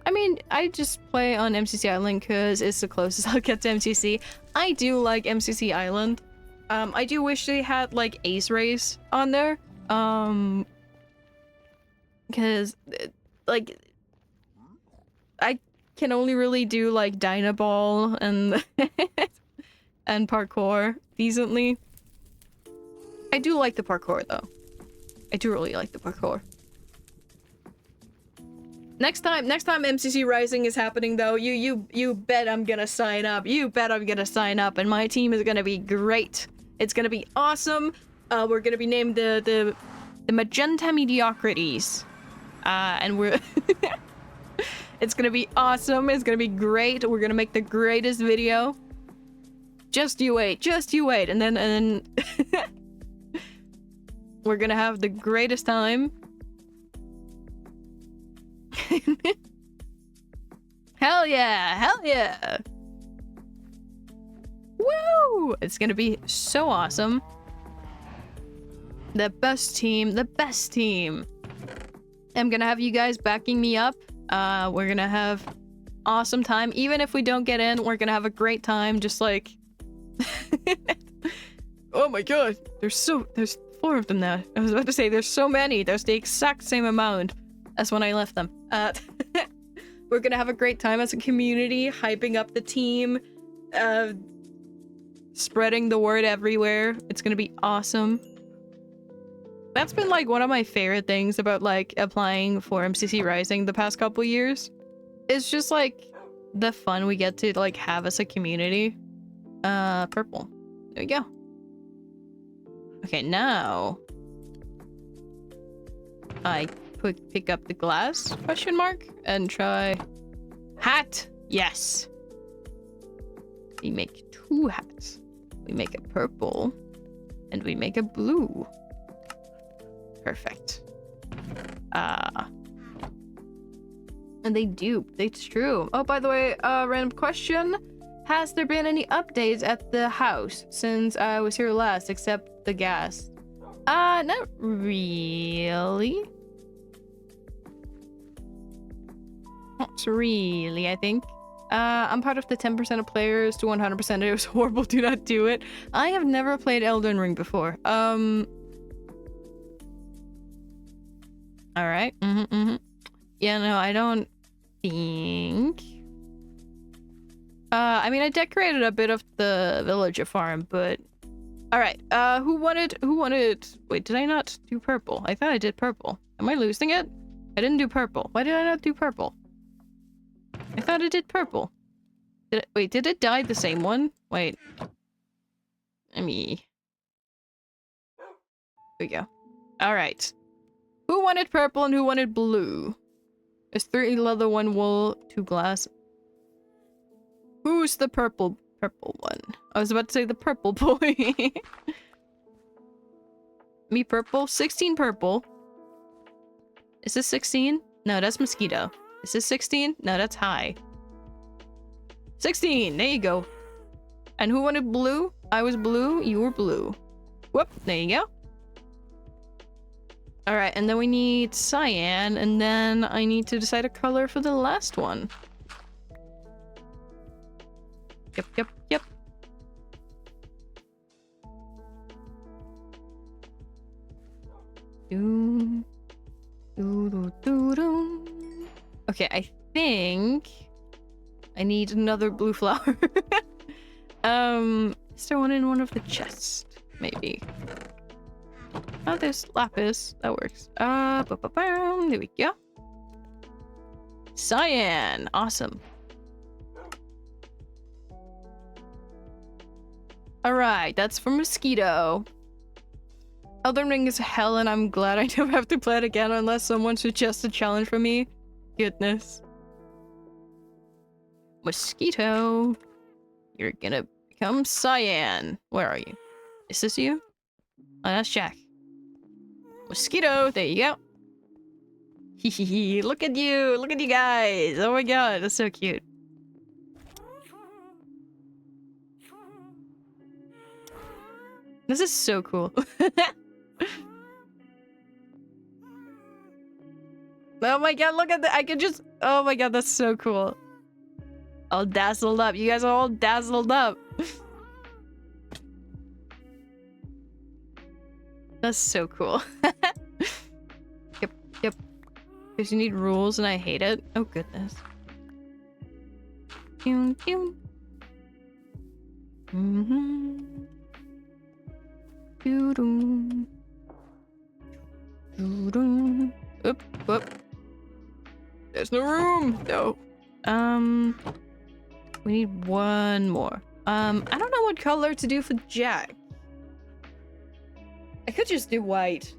S1: I mean, I just play on MCC Island because it's the closest I'll get to MCC. I do like MCC Island. I do wish they had like Ace Race on there. Because like I can only really do like Dynaball and and parkour decently. I do like the parkour though. I do really like the parkour. Next time MCC Rising is happening though, you bet I'm gonna sign up. You bet I'm gonna sign up, and my team is gonna be great. It's gonna be awesome. We're gonna be named the Magenta Mediocrities. And we're it's gonna be awesome. It's gonna be great. We're gonna make the greatest video. Just you wait, and then we're gonna have the greatest time. Hell yeah, hell yeah. Woo! It's gonna be so awesome. The best team, the best team. I'm gonna have you guys backing me up. We're gonna have awesome time. Even if we don't get in, we're gonna have a great time. Just like... Oh my god, there's 4 of them now. I was about to say, there's so many. There's the exact same amount as when I left them. We're gonna have a great time as a community, hyping up the team, spreading the word everywhere. It's gonna be awesome. That's been like one of my favorite things about like applying for MCC Rising the past couple years. It's just like the fun we get to like have as a community. Purple. There we go. Okay, now I pick up the glass question mark and try hat. Yes. We make 2 hats. We make a purple and we make a blue. Perfect. And they dupe. It's true. Oh, by the way, random question. Has there been any updates at the house since I was here last, except the gas? Not really. Not really, I think. I'm part of the 10% of players to 100%. It was horrible. Do not do it. I have never played Elden Ring before. Alright. Yeah, no, I don't think... I mean, I decorated a bit of the villager farm, but... Alright, who wanted... Wait, did I not do purple? I thought I did purple. Am I losing it? I didn't do purple. Why did I not do purple? I thought I did purple. Wait, did it die the same one? Wait. Let me... There we go. Alright. Who wanted purple and who wanted blue? There's 3 leather, 1 wool, 2 glass. Who's the purple one? I was about to say the purple boy. Me purple? 16 purple. Is this 16? No, that's mosquito. Is this 16? No, that's high. 16! There you go. And who wanted blue? I was blue, you were blue. Whoop, there you go. Alright, and then we need cyan, and then I need to decide a color for the last one. Yep. Doo. Doo, doo, doo, doo. Okay, I think I need another blue flower. Is there one in one of the chests? Maybe. Oh, there's lapis. That works. There we go. Cyan. Awesome. Alright, that's for mosquito. Elden Ring is hell, and I'm glad I never have to play it again unless someone suggests a challenge for me. Goodness. Mosquito. You're gonna become Cyan. Where are you? Is this you? Oh, that's Jack. Mosquito. There you go. Hehehe. Look at you. Look at you guys. Oh my god. That's so cute. This is so cool. Oh my god, look at that. I can just... Oh my god, that's so cool. All dazzled up. You guys are all dazzled up. That's so cool. Yep. Because you need rules and I hate it. Oh goodness. Tune. Doo-doo. Doo-doo. Oop. There's no room. No. We need one more. I don't know what color to do for Jack. I could just do white.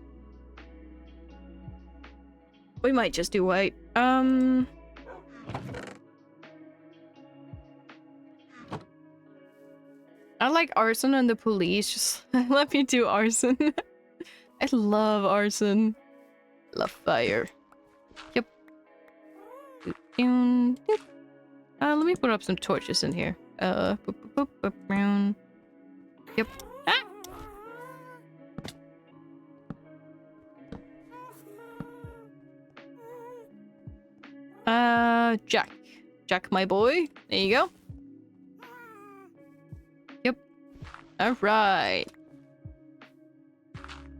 S1: We might just do white. I like arson and the police. Just let me do arson. I love arson. Love fire. Yep. Let me put up some torches in here. Yep. Jack, my boy. There you go. Yep. All right.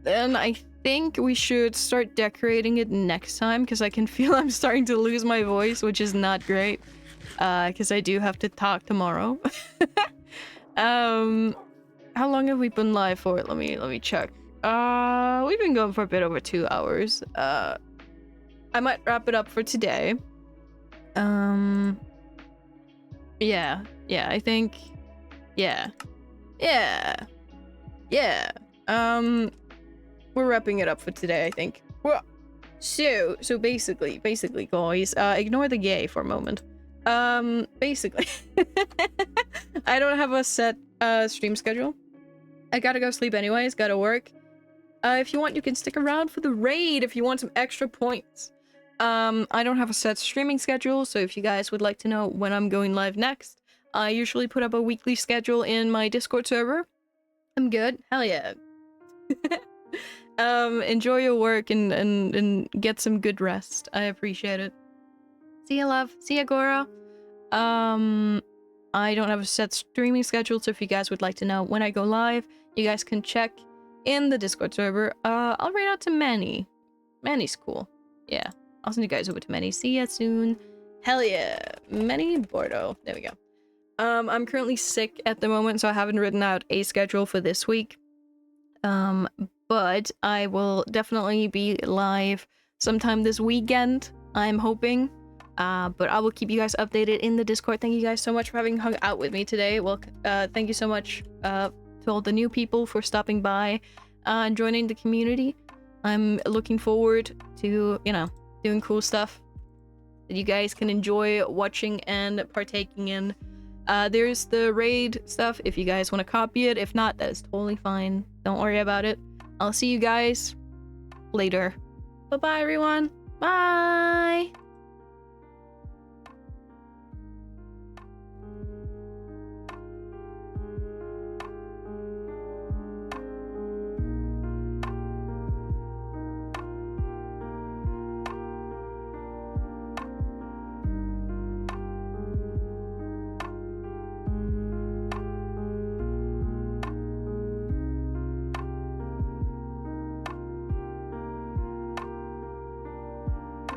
S1: Then I think we should start decorating it next time because I can feel I'm starting to lose my voice, which is not great. Because I do have to talk tomorrow. How long have we been live for? Let me check. We've been going for a bit over 2 hours. I might wrap it up for today. Yeah, I think. Yeah. We're wrapping it up for today, I think. So basically, guys, ignore the gay for a moment. Basically, I don't have a set stream schedule. I gotta go sleep anyways, gotta work. If you want, you can stick around for the raid if you want some extra points. I don't have a set streaming schedule, so if you guys would like to know when I'm going live next, I usually put up a weekly schedule in my Discord server. I'm good. Hell yeah. Enjoy your work and get some good rest. I appreciate it. See ya, love. See ya, Goro. I don't have a set streaming schedule, so if you guys would like to know when I go live, you guys can check in the Discord server. I'll read out to Manny. Manny's cool. Yeah. I'll send you guys over to Manny. See ya soon. Hell yeah. Manny Bordeaux. There we go. I'm currently sick at the moment, so I haven't written out a schedule for this week. But I will definitely be live sometime this weekend, I'm hoping. But I will keep you guys updated in the Discord. Thank you guys so much for having hung out with me today. Well, thank you so much to all the new people for stopping by and joining the community. I'm looking forward to, doing cool stuff that you guys can enjoy watching and partaking in. There's the raid stuff if you guys want to copy it. If not, that is totally fine. Don't worry about it. I'll see you guys later. Bye-bye, everyone. Bye!